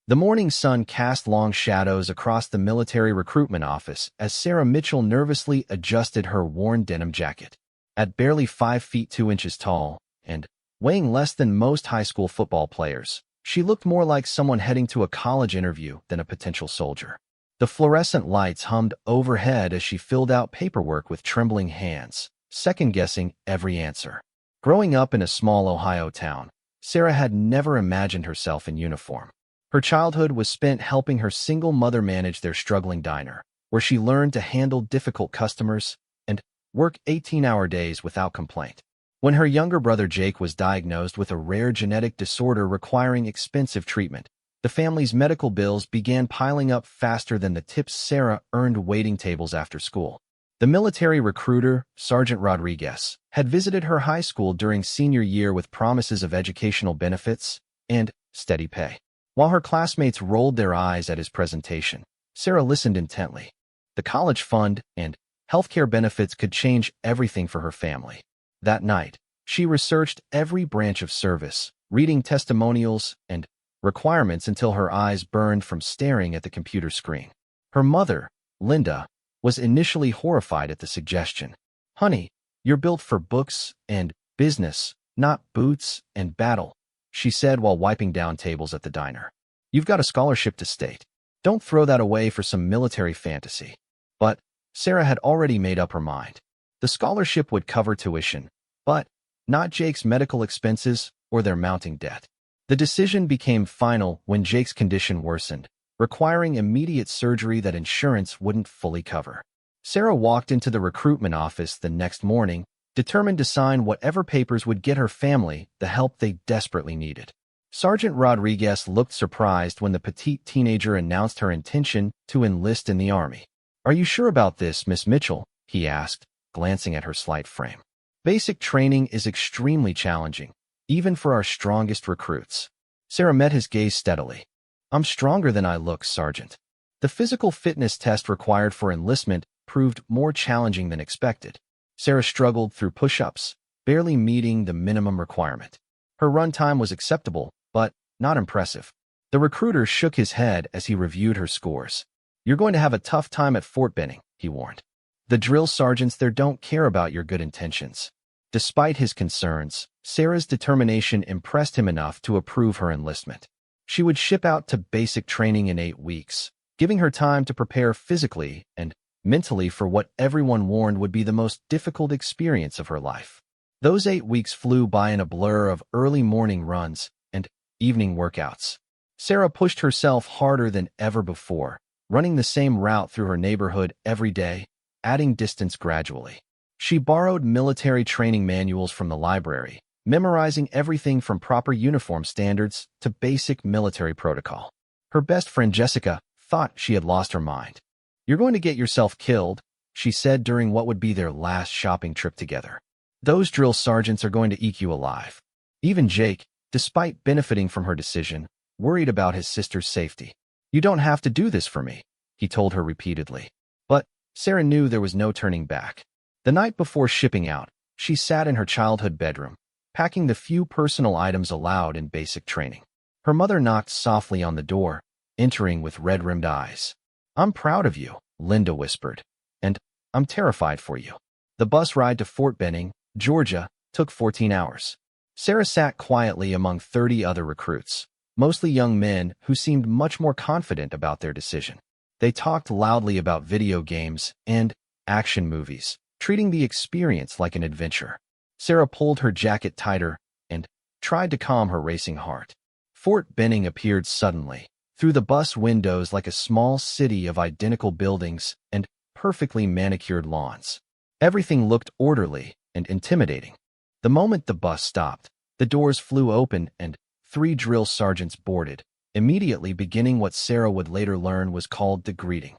The morning sun cast long shadows across the military recruitment office as Sarah Mitchell nervously adjusted her worn denim jacket. At barely 5 feet 2 inches tall and weighing less than most high school football players, she looked more like someone heading to a college interview than a potential soldier. The fluorescent lights hummed overhead as she filled out paperwork with trembling hands, second-guessing every answer. Growing up in a small Ohio town, Sarah had never imagined herself in uniform. Her childhood was spent helping her single mother manage their struggling diner, where she learned to handle difficult customers and work 18-hour days without complaint. When her younger brother Jake was diagnosed with a rare genetic disorder requiring expensive treatment, the family's medical bills began piling up faster than the tips Sarah earned waiting tables after school. The military recruiter, Sergeant Rodriguez, had visited her high school during senior year with promises of educational benefits and steady pay. While her classmates rolled their eyes at his presentation, Sarah listened intently. The college fund and healthcare benefits could change everything for her family. That night, she researched every branch of service, reading testimonials and requirements until her eyes burned from staring at the computer screen. Her mother, Linda, was initially horrified at the suggestion. "Honey, you're built for books and business, not boots and battle," she said while wiping down tables at the diner. "You've got a scholarship to state. Don't throw that away for some military fantasy." But Sarah had already made up her mind. The scholarship would cover tuition, but not Jake's medical expenses or their mounting debt. The decision became final when Jake's condition worsened, requiring immediate surgery that insurance wouldn't fully cover. Sarah walked into the recruitment office the next morning, determined to sign whatever papers would get her family the help they desperately needed. Sergeant Rodriguez looked surprised when the petite teenager announced her intention to enlist in the Army. "Are you sure about this, Miss Mitchell?" he asked, glancing at her slight frame. "Basic training is extremely challenging, even for our strongest recruits." Sarah met his gaze steadily. "I'm stronger than I look, Sergeant." The physical fitness test required for enlistment proved more challenging than expected. Sarah struggled through push-ups, barely meeting the minimum requirement. Her run time was acceptable, but not impressive. The recruiter shook his head as he reviewed her scores. "You're going to have a tough time at Fort Benning," he warned. "The drill sergeants there don't care about your good intentions." Despite his concerns, Sarah's determination impressed him enough to approve her enlistment. She would ship out to basic training in 8 weeks, giving her time to prepare physically and mentally for what everyone warned would be the most difficult experience of her life. Those 8 weeks flew by in a blur of early morning runs and evening workouts. Sarah pushed herself harder than ever before, running the same route through her neighborhood every day, adding distance gradually. She borrowed military training manuals from the library, memorizing everything from proper uniform standards to basic military protocol. Her best friend Jessica thought she had lost her mind. "You're going to get yourself killed," she said during what would be their last shopping trip together. "Those drill sergeants are going to eke you alive." Even Jake, despite benefiting from her decision, worried about his sister's safety. "You don't have to do this for me," he told her repeatedly. But Sarah knew there was no turning back. The night before shipping out, she sat in her childhood bedroom, packing the few personal items allowed in basic training. Her mother knocked softly on the door, entering with red-rimmed eyes. "I'm proud of you," Linda whispered, "and I'm terrified for you." The bus ride to Fort Benning, Georgia, took 14 hours. Sarah sat quietly among 30 other recruits, mostly young men who seemed much more confident about their decision. They talked loudly about video games and action movies, treating the experience like an adventure. Sarah pulled her jacket tighter and tried to calm her racing heart. Fort Benning appeared suddenly, through the bus windows like a small city of identical buildings and perfectly manicured lawns. Everything looked orderly and intimidating. The moment the bus stopped, the doors flew open and 3 drill sergeants boarded, immediately beginning what Sarah would later learn was called the greeting.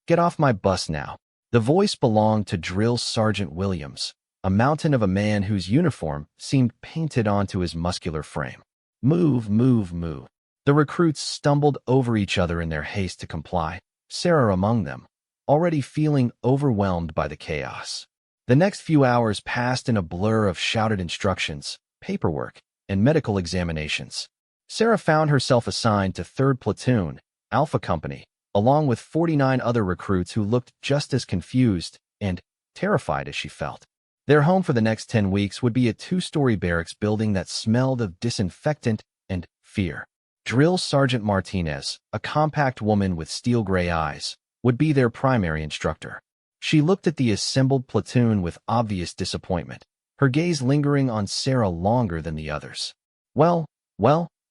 "Get off my bus now." The voice belonged to Drill Sergeant Williams, a mountain of a man whose uniform seemed painted onto his muscular frame. "Move, move, move." The recruits stumbled over each other in their haste to comply, Sarah among them, already feeling overwhelmed by the chaos. The next few hours passed in a blur of shouted instructions, paperwork, and medical examinations. Sarah found herself assigned to 3rd Platoon, Alpha Company, along with 49 other recruits who looked just as confused and terrified as she felt. Their home for the next 10 weeks would be a 2-story barracks building that smelled of disinfectant and fear. Drill Sergeant Martinez, a compact woman with steel-gray eyes, would be their primary instructor. She looked at the assembled platoon with obvious disappointment, her gaze lingering on Sarah longer than the others. Well,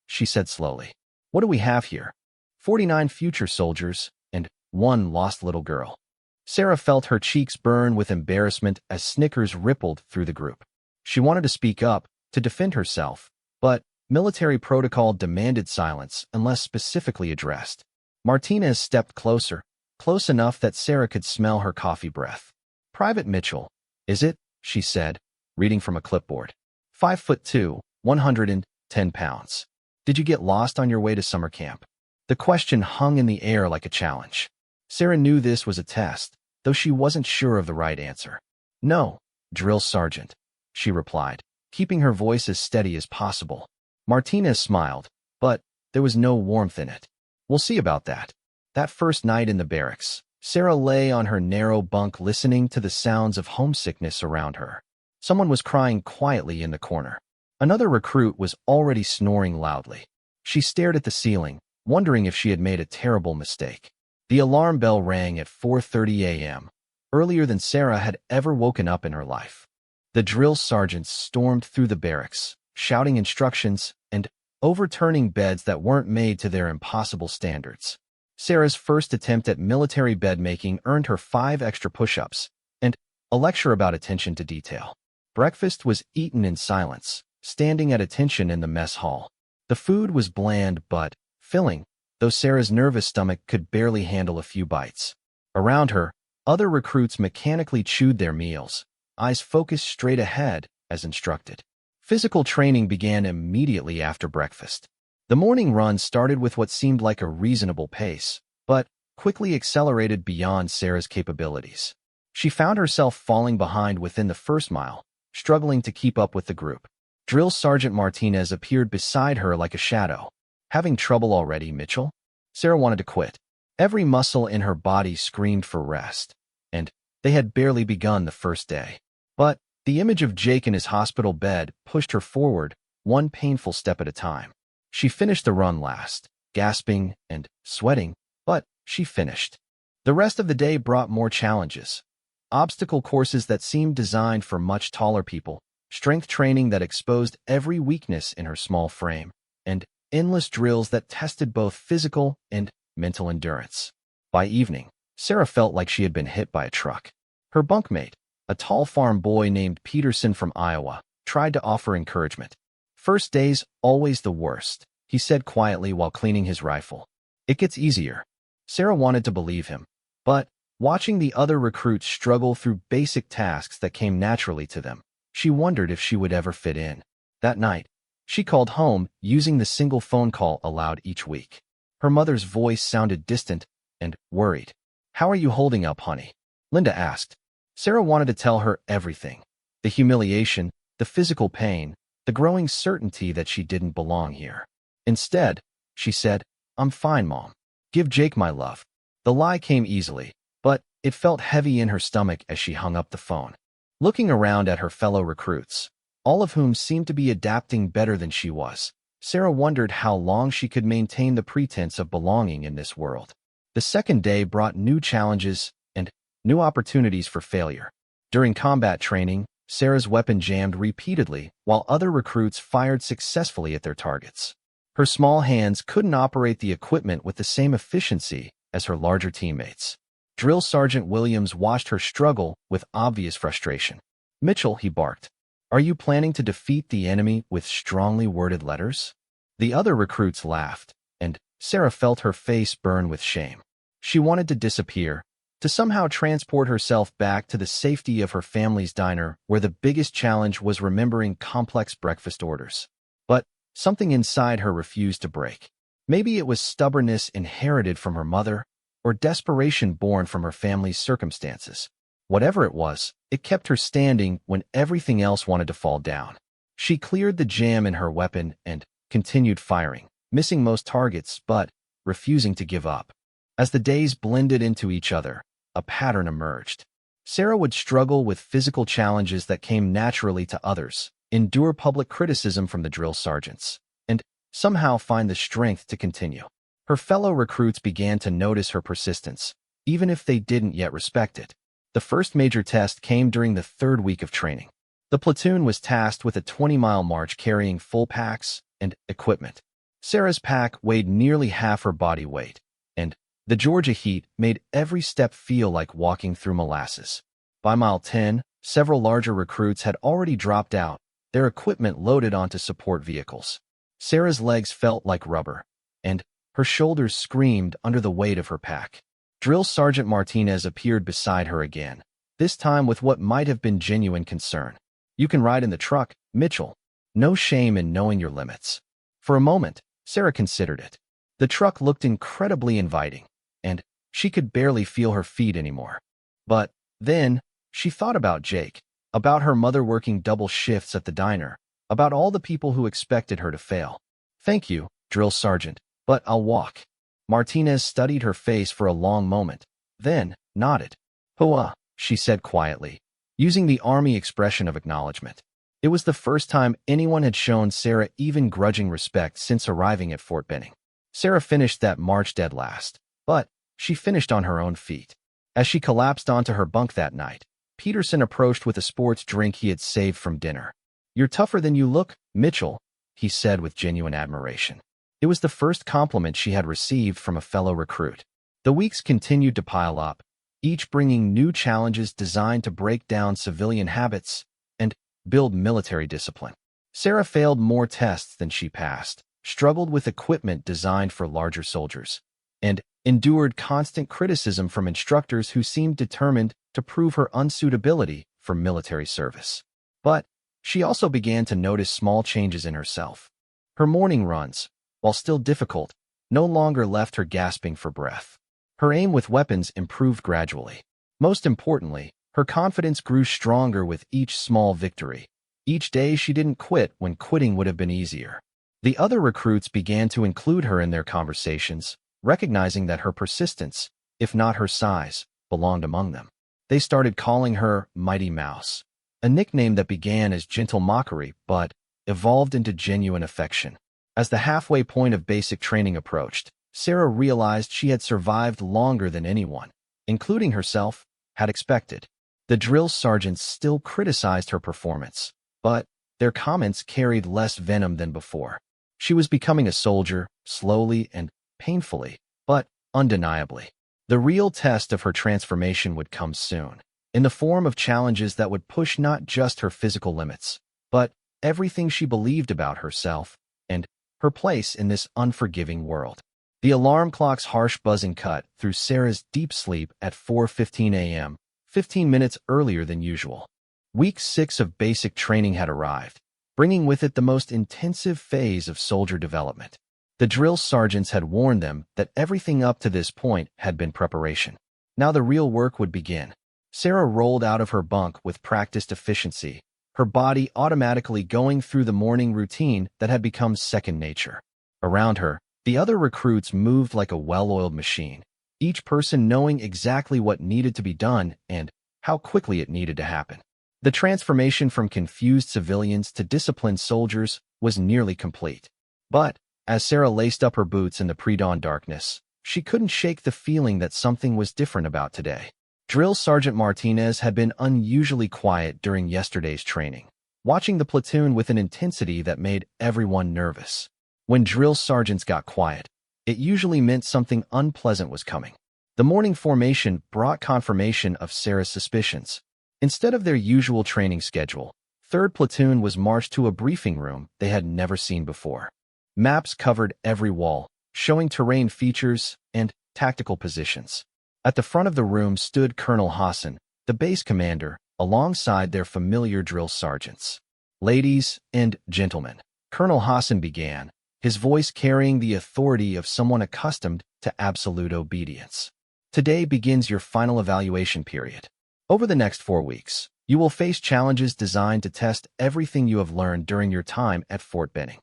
she said slowly. What do we have here? 49 future soldiers and 1 lost little girl. Sarah felt her cheeks burn with embarrassment as snickers rippled through the group. She wanted to speak up, to defend herself, but military protocol demanded silence unless specifically addressed. Martinez stepped closer, close enough that Sarah could smell her coffee breath. Private Mitchell, is it? She said, reading from a clipboard. 5'2", 110 pounds. Did you get lost on your way to summer camp? The question hung in the air like a challenge. Sarah knew this was a test, though she wasn't sure of the right answer. No, Drill Sergeant, she replied, keeping her voice as steady as possible. Martinez smiled, but there was no warmth in it. We'll see about that. That first night in the barracks, Sarah lay on her narrow bunk listening to the sounds of homesickness around her. Someone was crying quietly in the corner. Another recruit was already snoring loudly. She stared at the ceiling, wondering if she had made a terrible mistake. The alarm bell rang at 4:30 a.m., earlier than Sarah had ever woken up in her life. The drill sergeants stormed through the barracks, shouting instructions and overturning beds that weren't made to their impossible standards. Sarah's first attempt at military bed-making earned her 5 extra push-ups and a lecture about attention to detail. Breakfast was eaten in silence, standing at attention in the mess hall. The food was bland but filling, though Sarah's nervous stomach could barely handle a few bites. Around her, other recruits mechanically chewed their meals, eyes focused straight ahead, as instructed. Physical training began immediately after breakfast. The morning run started with what seemed like a reasonable pace, but quickly accelerated beyond Sarah's capabilities. She found herself falling behind within the first mile, struggling to keep up with the group. Drill Sergeant Martinez appeared beside her like a shadow. Having trouble already, Mitchell? Sarah wanted to quit. Every muscle in her body screamed for rest, and they had barely begun the first day. But the image of Jake in his hospital bed pushed her forward, one painful step at a time. She finished the run last, gasping and sweating, but she finished. The rest of the day brought more challenges. Obstacle courses that seemed designed for much taller people, strength training that exposed every weakness in her small frame, and endless drills that tested both physical and mental endurance. By evening, Sarah felt like she had been hit by a truck. Her bunkmate, a tall farm boy named Peterson from Iowa, tried to offer encouragement. First day's always the worst, he said quietly while cleaning his rifle. It gets easier. Sarah wanted to believe him, but watching the other recruits struggle through basic tasks that came naturally to them, she wondered if she would ever fit in. That night, she called home using the single phone call allowed each week. Her mother's voice sounded distant and worried. "How are you holding up, honey?" Linda asked. Sarah wanted to tell her everything. The humiliation, the physical pain, the growing certainty that she didn't belong here. Instead, she said, "I'm fine, Mom. Give Jake my love." The lie came easily, but it felt heavy in her stomach as she hung up the phone. Looking around at her fellow recruits, all of whom seemed to be adapting better than she was, Sarah wondered how long she could maintain the pretense of belonging in this world. The second day brought new challenges and new opportunities for failure. During combat training, Sarah's weapon jammed repeatedly while other recruits fired successfully at their targets. Her small hands couldn't operate the equipment with the same efficiency as her larger teammates. Drill Sergeant Williams watched her struggle with obvious frustration. "Mitchell," he barked, "are you planning to defeat the enemy with strongly worded letters?" The other recruits laughed, and Sarah felt her face burn with shame. She wanted to disappear, to somehow transport herself back to the safety of her family's diner where the biggest challenge was remembering complex breakfast orders. But something inside her refused to break. Maybe it was stubbornness inherited from her mother, or desperation born from her family's circumstances. Whatever it was, it kept her standing when everything else wanted to fall down. She cleared the jam in her weapon and continued firing, missing most targets but refusing to give up. As the days blended into each other, a pattern emerged. Sarah would struggle with physical challenges that came naturally to others, endure public criticism from the drill sergeants, and somehow find the strength to continue. Her fellow recruits began to notice her persistence, even if they didn't yet respect it. The first major test came during the third week of training. The platoon was tasked with a 20-mile march carrying full packs and equipment. Sarah's pack weighed nearly half her body weight, and the Georgia heat made every step feel like walking through molasses. By mile 10, several larger recruits had already dropped out, their equipment loaded onto support vehicles. Sarah's legs felt like rubber, and her shoulders screamed under the weight of her pack. Drill Sergeant Martinez appeared beside her again, this time with what might have been genuine concern. "You can ride in the truck, Mitchell. No shame in knowing your limits." For a moment, Sarah considered it. The truck looked incredibly inviting, and she could barely feel her feet anymore. But then, she thought about Jake, about her mother working double shifts at the diner, about all the people who expected her to fail. "Thank you, Drill Sergeant, but I'll walk." Martinez studied her face for a long moment, then nodded. "Hoa," she said quietly, using the Army expression of acknowledgement. It was the first time anyone had shown Sarah even grudging respect since arriving at Fort Benning. Sarah finished that march dead last, but she finished on her own feet. As she collapsed onto her bunk that night, Peterson approached with a sports drink he had saved from dinner. "You're tougher than you look, Mitchell," he said with genuine admiration. It was the first compliment she had received from a fellow recruit. The weeks continued to pile up, each bringing new challenges designed to break down civilian habits and build military discipline. Sarah failed more tests than she passed, struggled with equipment designed for larger soldiers, and endured constant criticism from instructors who seemed determined to prove her unsuitability for military service. But she also began to notice small changes in herself. Her morning runs, while still difficult, no longer left her gasping for breath. Her aim with weapons improved gradually. Most importantly, her confidence grew stronger with each small victory. Each day she didn't quit when quitting would have been easier. The other recruits began to include her in their conversations, recognizing that her persistence, if not her size, belonged among them. They started calling her Mighty Mouse, a nickname that began as gentle mockery but evolved into genuine affection. As the halfway point of basic training approached, Sarah realized she had survived longer than anyone, including herself, had expected. The drill sergeants still criticized her performance, but their comments carried less venom than before. She was becoming a soldier, slowly and painfully, but undeniably. The real test of her transformation would come soon, in the form of challenges that would push not just her physical limits, but everything she believed about herself and her place in this unforgiving world. The alarm clock's harsh buzzing cut through Sarah's deep sleep at 4:15 a.m., 15 minutes earlier than usual. Week 6 of basic training had arrived, bringing with it the most intensive phase of soldier development. The drill sergeants had warned them that everything up to this point had been preparation. Now the real work would begin. Sarah rolled out of her bunk with practiced efficiency, her body automatically going through the morning routine that had become second nature. Around her, the other recruits moved like a well-oiled machine, each person knowing exactly what needed to be done and how quickly it needed to happen. The transformation from confused civilians to disciplined soldiers was nearly complete. But as Sarah laced up her boots in the pre-dawn darkness, she couldn't shake the feeling that something was different about today. Drill Sergeant Martinez had been unusually quiet during yesterday's training, watching the platoon with an intensity that made everyone nervous. When drill sergeants got quiet, it usually meant something unpleasant was coming. The morning formation brought confirmation of Sarah's suspicions. Instead of their usual training schedule, 3rd Platoon was marched to a briefing room they had never seen before. Maps covered every wall, showing terrain features and tactical positions. At the front of the room stood Colonel Hassan, the base commander, alongside their familiar drill sergeants. "Ladies and gentlemen," Colonel Hassan began, his voice carrying the authority of someone accustomed to absolute obedience. "Today begins your final evaluation period. Over the next 4 weeks, you will face challenges designed to test everything you have learned during your time at Fort Benning.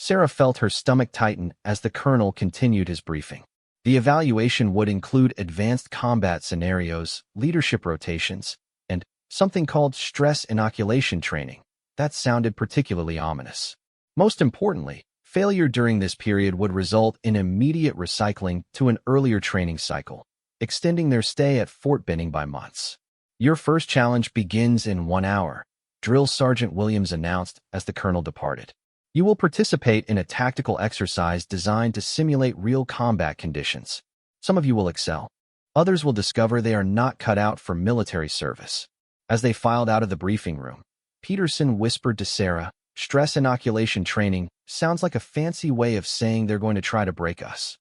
Sarah felt her stomach tighten as the colonel continued his briefing. The evaluation would include advanced combat scenarios, leadership rotations, and something called stress inoculation training. That sounded particularly ominous. Most importantly, failure during this period would result in immediate recycling to an earlier training cycle, extending their stay at Fort Benning by months. Your first challenge begins in 1 hour, Drill Sergeant Williams announced as the colonel departed. You will participate in a tactical exercise designed to simulate real combat conditions. Some of you will excel. Others will discover they are not cut out for military service. As they filed out of the briefing room, Peterson whispered to Sarah, "Stress inoculation training sounds like a fancy way of saying they're going to try to break us."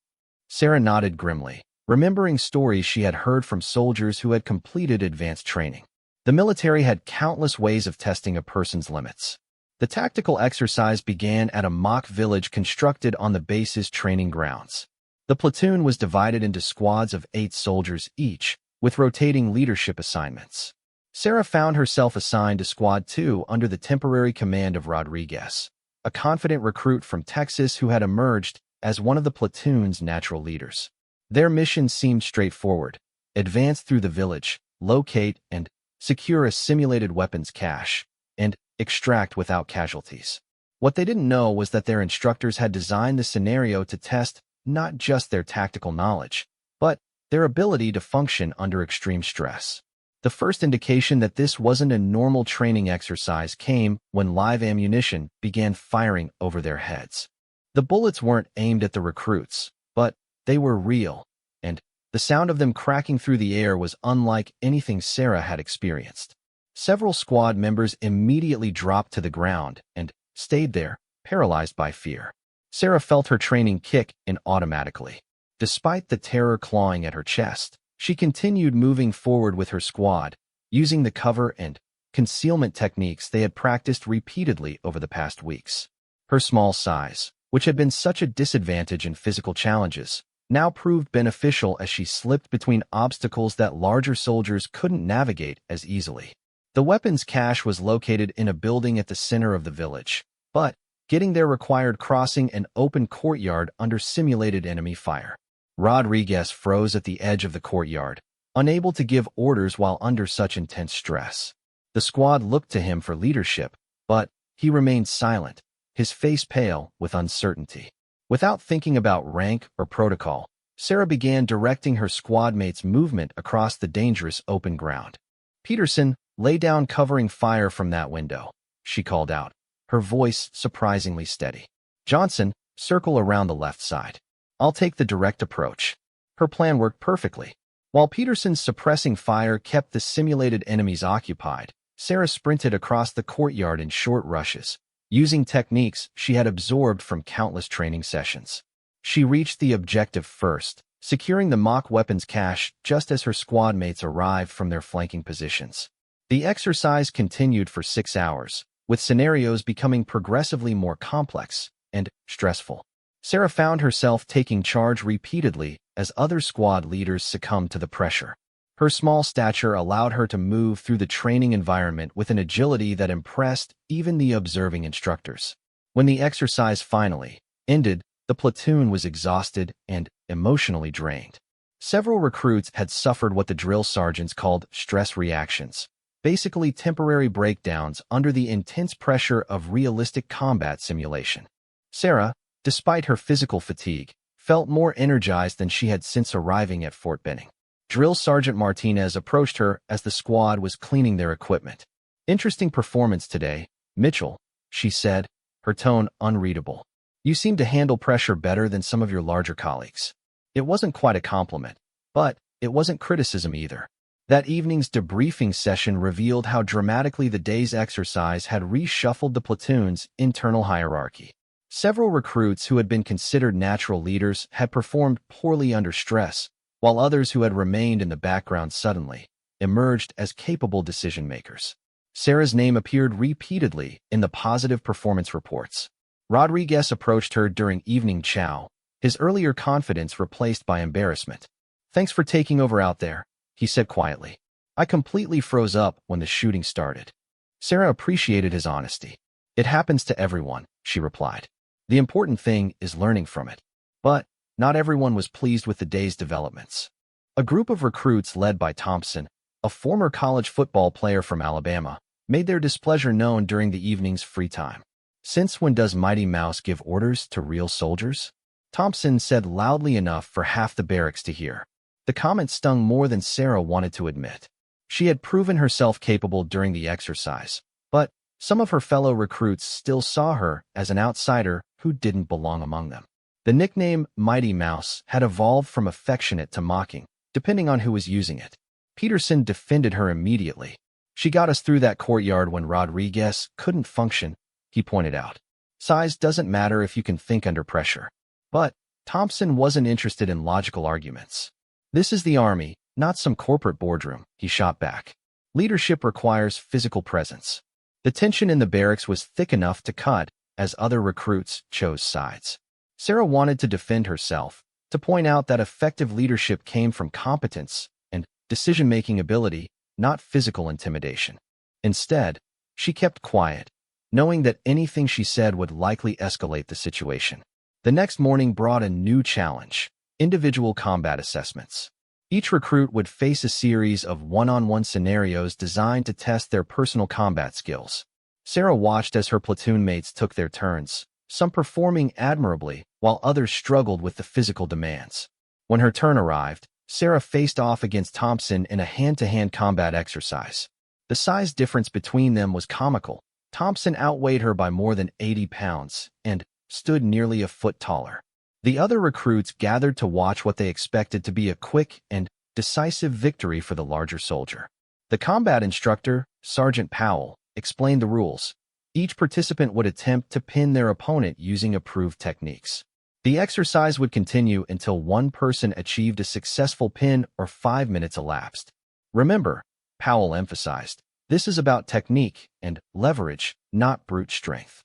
Sarah nodded grimly, remembering stories she had heard from soldiers who had completed advanced training. The military had countless ways of testing a person's limits. The tactical exercise began at a mock village constructed on the base's training grounds. The platoon was divided into squads of 8 soldiers each, with rotating leadership assignments. Sarah found herself assigned to Squad 2 under the temporary command of Rodriguez, a confident recruit from Texas who had emerged as one of the platoon's natural leaders. Their mission seemed straightforward: advance through the village, locate and secure a simulated weapons cache, and extract without casualties. What they didn't know was that their instructors had designed the scenario to test not just their tactical knowledge, but their ability to function under extreme stress. The first indication that this wasn't a normal training exercise came when live ammunition began firing over their heads. The bullets weren't aimed at the recruits, but they were real, and the sound of them cracking through the air was unlike anything Sarah had experienced. Several squad members immediately dropped to the ground and stayed there, paralyzed by fear. Sarah felt her training kick in automatically. Despite the terror clawing at her chest, she continued moving forward with her squad, using the cover and concealment techniques they had practiced repeatedly over the past weeks. Her small size, which had been such a disadvantage in physical challenges, now proved beneficial as she slipped between obstacles that larger soldiers couldn't navigate as easily. The weapons cache was located in a building at the center of the village, but getting there required crossing an open courtyard under simulated enemy fire. Rodriguez froze at the edge of the courtyard, unable to give orders while under such intense stress. The squad looked to him for leadership, but he remained silent, his face pale with uncertainty. Without thinking about rank or protocol, Sarah began directing her squad mates' movement across the dangerous open ground. "Peterson, lay down covering fire from that window," she called out, her voice surprisingly steady. "Johnson, circle around the left side. I'll take the direct approach." Her plan worked perfectly. While Peterson's suppressing fire kept the simulated enemies occupied, Sarah sprinted across the courtyard in short rushes, using techniques she had absorbed from countless training sessions. She reached the objective first, securing the mock weapons cache just as her squad mates arrived from their flanking positions. The exercise continued for 6 hours, with scenarios becoming progressively more complex and stressful. Sarah found herself taking charge repeatedly as other squad leaders succumbed to the pressure. Her small stature allowed her to move through the training environment with an agility that impressed even the observing instructors. When the exercise finally ended, the platoon was exhausted and emotionally drained. Several recruits had suffered what the drill sergeants called stress reactions, basically temporary breakdowns under the intense pressure of realistic combat simulation. Sarah, despite her physical fatigue, felt more energized than she had since arriving at Fort Benning. Drill Sergeant Martinez approached her as the squad was cleaning their equipment. "Interesting performance today, Mitchell," she said, her tone unreadable. "You seem to handle pressure better than some of your larger colleagues." It wasn't quite a compliment, but it wasn't criticism either. That evening's debriefing session revealed how dramatically the day's exercise had reshuffled the platoon's internal hierarchy. Several recruits who had been considered natural leaders had performed poorly under stress, while others who had remained in the background suddenly emerged as capable decision-makers. Sarah's name appeared repeatedly in the positive performance reports. Rodriguez approached her during evening chow, his earlier confidence replaced by embarrassment. "Thanks for taking over out there," he said quietly. "I completely froze up when the shooting started." Sarah appreciated his honesty. "It happens to everyone," she replied. The important thing is learning from it. But not everyone was pleased with the day's developments. A group of recruits led by Thompson, a former college football player from Alabama, made their displeasure known during the evening's free time. "Since when does Mighty Mouse give orders to real soldiers?" Thompson said loudly enough for half the barracks to hear. The comment stung more than Sarah wanted to admit. She had proven herself capable during the exercise, but some of her fellow recruits still saw her as an outsider who didn't belong among them. The nickname Mighty Mouse had evolved from affectionate to mocking, depending on who was using it. Peterson defended her immediately. "She got us through that courtyard when Rodriguez couldn't function," he pointed out. "Size doesn't matter if you can think under pressure." But Thompson wasn't interested in logical arguments. "This is the Army, not some corporate boardroom," he shot back. "Leadership requires physical presence." The tension in the barracks was thick enough to cut as other recruits chose sides. Sarah wanted to defend herself, to point out that effective leadership came from competence and decision-making ability, not physical intimidation. Instead, she kept quiet, knowing that anything she said would likely escalate the situation. The next morning brought a new challenge: individual combat assessments. Each recruit would face a series of one-on-one scenarios designed to test their personal combat skills. Sarah watched as her platoon mates took their turns, some performing admirably while others struggled with the physical demands. When her turn arrived, Sarah faced off against Thompson in a hand-to-hand combat exercise. The size difference between them was comical. Thompson outweighed her by more than 80 pounds and stood nearly a foot taller. The other recruits gathered to watch what they expected to be a quick and decisive victory for the larger soldier. The combat instructor, Sergeant Powell, explained the rules. Each participant would attempt to pin their opponent using approved techniques. The exercise would continue until one person achieved a successful pin or 5 minutes elapsed. "Remember," Powell emphasized, "this is about technique and leverage, not brute strength."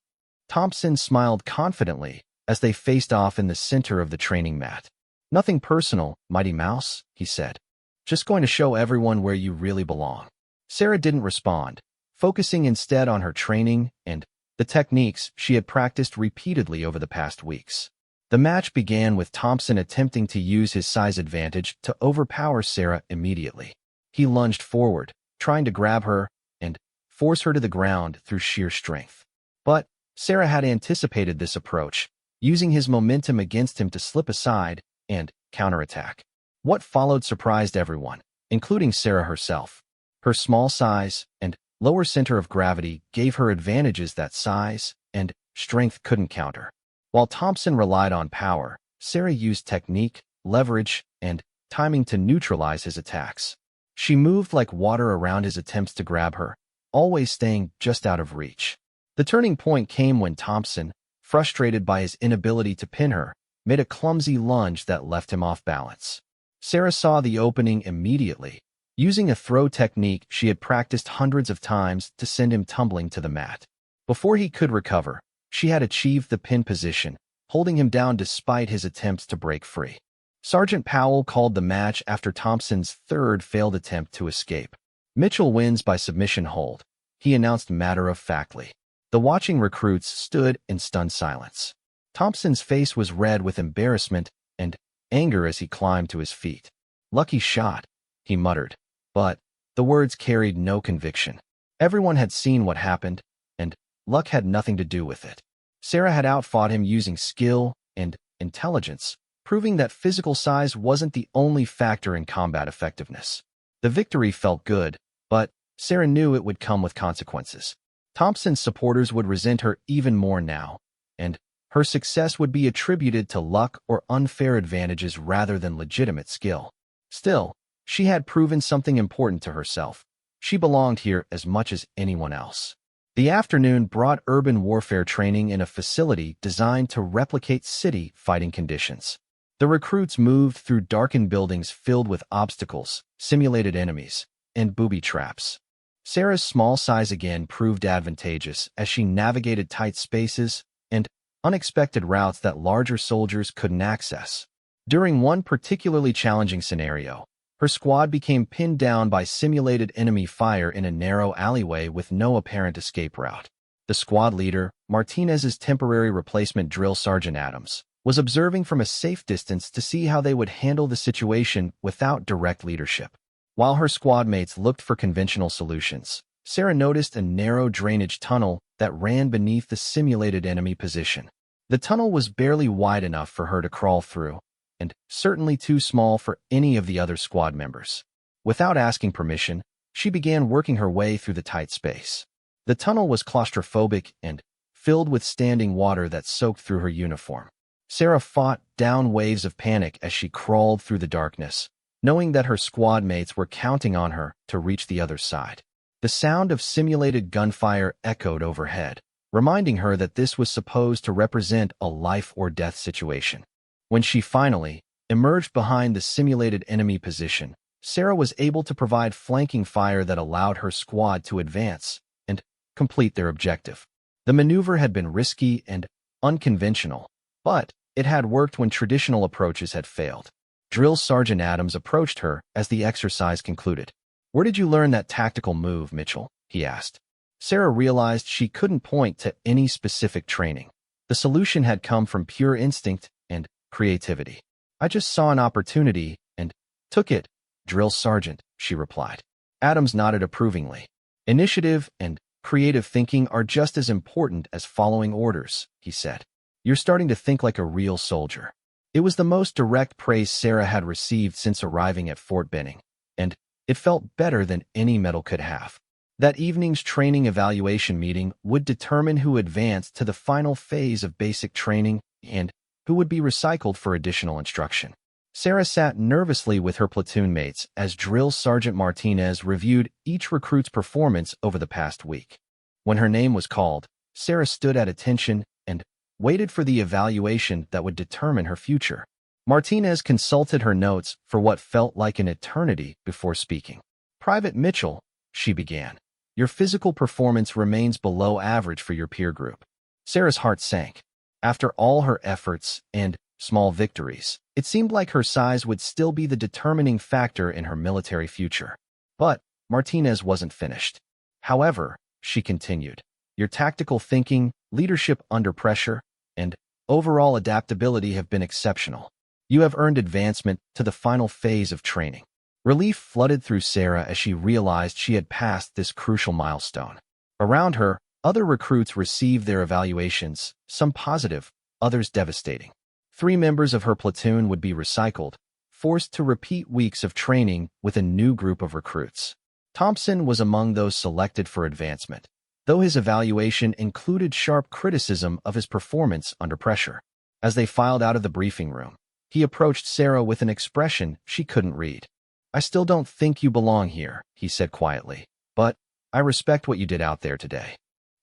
Thompson smiled confidently as they faced off in the center of the training mat. "Nothing personal, Mighty Mouse," he said. "Just going to show everyone where you really belong." Sarah didn't respond, focusing instead on her training and the techniques she had practiced repeatedly over the past weeks. The match began with Thompson attempting to use his size advantage to overpower Sarah immediately. He lunged forward, trying to grab her and force her to the ground through sheer strength. But Sarah had anticipated this approach, using his momentum against him to slip aside and counterattack. What followed surprised everyone, including Sarah herself. Her small size and lower center of gravity gave her advantages that size and strength couldn't counter. While Thompson relied on power, Sarah used technique, leverage, and timing to neutralize his attacks. She moved like water around his attempts to grab her, always staying just out of reach. The turning point came when Thompson, frustrated by his inability to pin her, made a clumsy lunge that left him off balance. Sarah saw the opening immediately, using a throw technique she had practiced hundreds of times to send him tumbling to the mat. Before he could recover, she had achieved the pin position, holding him down despite his attempts to break free. Sergeant Powell called the match after Thompson's third failed attempt to escape. "Mitchell wins by submission hold," he announced matter-of-factly. The watching recruits stood in stunned silence. Thompson's face was red with embarrassment and anger as he climbed to his feet. "Lucky shot," he muttered, but the words carried no conviction. Everyone had seen what happened, and luck had nothing to do with it. Sarah had outfought him using skill and intelligence, proving that physical size wasn't the only factor in combat effectiveness. The victory felt good, but Sarah knew it would come with consequences. Thompson's supporters would resent her even more now, and her success would be attributed to luck or unfair advantages rather than legitimate skill. Still, she had proven something important to herself. She belonged here as much as anyone else. The afternoon brought urban warfare training in a facility designed to replicate city fighting conditions. The recruits moved through darkened buildings filled with obstacles, simulated enemies, and booby traps. Sarah's small size again proved advantageous as she navigated tight spaces and unexpected routes that larger soldiers couldn't access. During one particularly challenging scenario, her squad became pinned down by simulated enemy fire in a narrow alleyway with no apparent escape route. The squad leader, Martinez's temporary replacement Drill Sergeant Adams, was observing from a safe distance to see how they would handle the situation without direct leadership. While her squad mates looked for conventional solutions, Sarah noticed a narrow drainage tunnel that ran beneath the simulated enemy position. The tunnel was barely wide enough for her to crawl through, and certainly too small for any of the other squad members. Without asking permission, she began working her way through the tight space. The tunnel was claustrophobic and filled with standing water that soaked through her uniform. Sarah fought down waves of panic as she crawled through the darkness, knowing that her squad mates were counting on her to reach the other side. The sound of simulated gunfire echoed overhead, reminding her that this was supposed to represent a life-or-death situation. When she finally emerged behind the simulated enemy position, Sarah was able to provide flanking fire that allowed her squad to advance and complete their objective. The maneuver had been risky and unconventional, but it had worked when traditional approaches had failed. Drill Sergeant Adams approached her as the exercise concluded. "Where did you learn that tactical move, Mitchell?" he asked. Sarah realized she couldn't point to any specific training. The solution had come from pure instinct and creativity. "I just saw an opportunity and took it, Drill Sergeant," she replied. Adams nodded approvingly. "Initiative and creative thinking are just as important as following orders," he said. "You're starting to think like a real soldier." It was the most direct praise Sarah had received since arriving at Fort Benning, and it felt better than any medal could have. That evening's training evaluation meeting would determine who advanced to the final phase of basic training and who would be recycled for additional instruction. Sarah sat nervously with her platoon mates as Drill Sergeant Martinez reviewed each recruit's performance over the past week. When her name was called, Sarah stood at attention and waited for the evaluation that would determine her future. Martinez consulted her notes for what felt like an eternity before speaking. "Private Mitchell," she began, "your physical performance remains below average for your peer group." Sarah's heart sank. After all her efforts and small victories, it seemed like her size would still be the determining factor in her military future. But Martinez wasn't finished. "However," she continued, "your tactical thinking, leadership under pressure, and overall adaptability have been exceptional. You have earned advancement to the final phase of training." Relief flooded through Sarah as she realized she had passed this crucial milestone. Around her, other recruits received their evaluations, some positive, others devastating. 3 members of her platoon would be recycled, forced to repeat weeks of training with a new group of recruits. Thompson was among those selected for advancement, though his evaluation included sharp criticism of his performance under pressure. As they filed out of the briefing room, he approached Sarah with an expression she couldn't read. "I still don't think you belong here," he said quietly, "but I respect what you did out there today."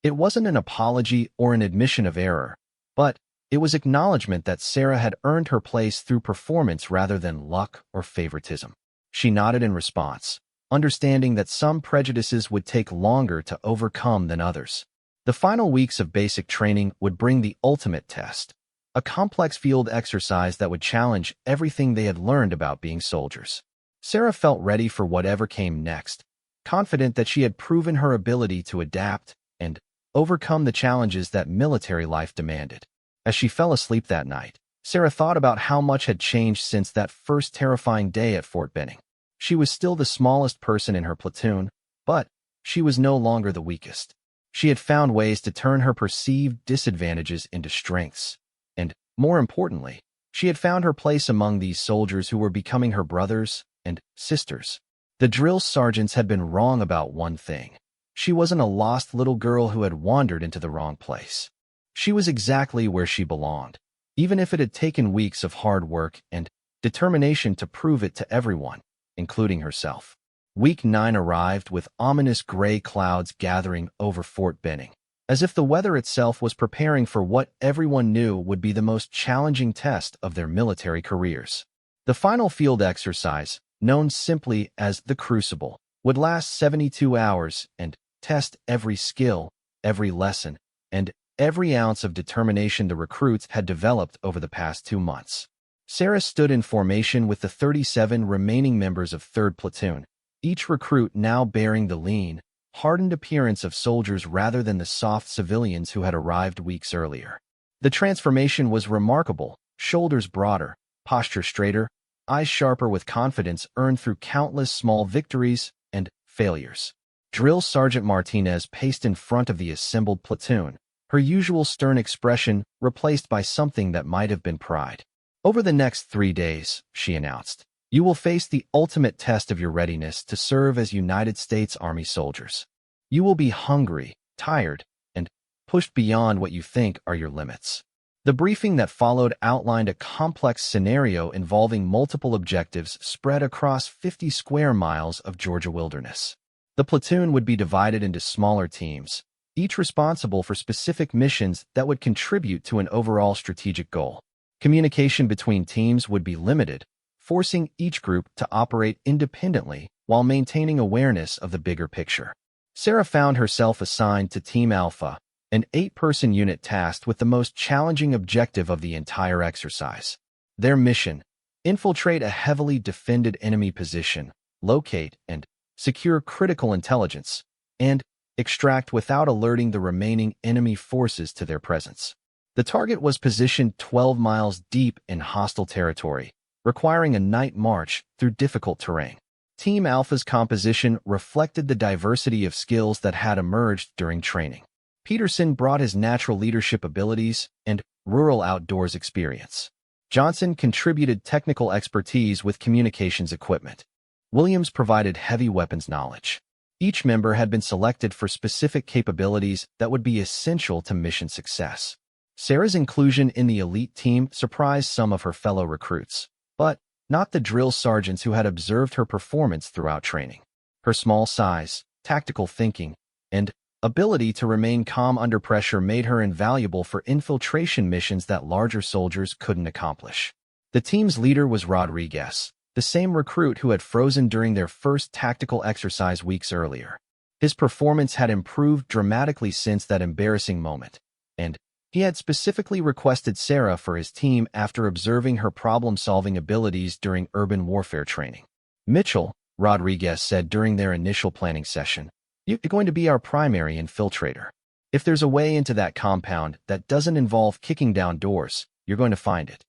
It wasn't an apology or an admission of error, but it was acknowledgement that Sarah had earned her place through performance rather than luck or favoritism. She nodded in response, understanding that some prejudices would take longer to overcome than others. The final weeks of basic training would bring the ultimate test, a complex field exercise that would challenge everything they had learned about being soldiers. Sarah felt ready for whatever came next, confident that she had proven her ability to adapt and overcome the challenges that military life demanded. As she fell asleep that night, Sarah thought about how much had changed since that first terrifying day at Fort Benning. She was still the smallest person in her platoon, but she was no longer the weakest. She had found ways to turn her perceived disadvantages into strengths, and, more importantly, she had found her place among these soldiers who were becoming her brothers and sisters. The drill sergeants had been wrong about one thing. She wasn't a lost little girl who had wandered into the wrong place. She was exactly where she belonged, even if it had taken weeks of hard work and determination to prove it to everyone, including herself. Week 9 arrived with ominous gray clouds gathering over Fort Benning, as if the weather itself was preparing for what everyone knew would be the most challenging test of their military careers. The final field exercise, known simply as the Crucible, would last 72 hours and test every skill, every lesson, and every ounce of determination the recruits had developed over the past 2 months. Sarah stood in formation with the 37 remaining members of 3rd Platoon, each recruit now bearing the lean, hardened appearance of soldiers rather than the soft civilians who had arrived weeks earlier. The transformation was remarkable, shoulders broader, posture straighter, eyes sharper with confidence earned through countless small victories and failures. Drill Sergeant Martinez paced in front of the assembled platoon, her usual stern expression replaced by something that might have been pride. "Over the next 3 days," she announced, "you will face the ultimate test of your readiness to serve as United States Army soldiers. You will be hungry, tired, and pushed beyond what you think are your limits." The briefing that followed outlined a complex scenario involving multiple objectives spread across 50 square miles of Georgia wilderness. The platoon would be divided into smaller teams, each responsible for specific missions that would contribute to an overall strategic goal. Communication between teams would be limited, forcing each group to operate independently while maintaining awareness of the bigger picture. Sarah found herself assigned to Team Alpha, an 8-person unit tasked with the most challenging objective of the entire exercise. Their mission: infiltrate a heavily defended enemy position, locate and secure critical intelligence, and extract without alerting the remaining enemy forces to their presence. The target was positioned 12 miles deep in hostile territory, requiring a night march through difficult terrain. Team Alpha's composition reflected the diversity of skills that had emerged during training. Peterson brought his natural leadership abilities and rural outdoors experience. Johnson contributed technical expertise with communications equipment. Williams provided heavy weapons knowledge. Each member had been selected for specific capabilities that would be essential to mission success. Sarah's inclusion in the elite team surprised some of her fellow recruits, but not the drill sergeants who had observed her performance throughout training. Her small size, tactical thinking, and ability to remain calm under pressure made her invaluable for infiltration missions that larger soldiers couldn't accomplish. The team's leader was Rodriguez, the same recruit who had frozen during their first tactical exercise weeks earlier. His performance had improved dramatically since that embarrassing moment, and he had specifically requested Sarah for his team after observing her problem-solving abilities during urban warfare training. "Mitchell," Rodriguez said during their initial planning session, "you're going to be our primary infiltrator. If there's a way into that compound that doesn't involve kicking down doors, you're going to find it."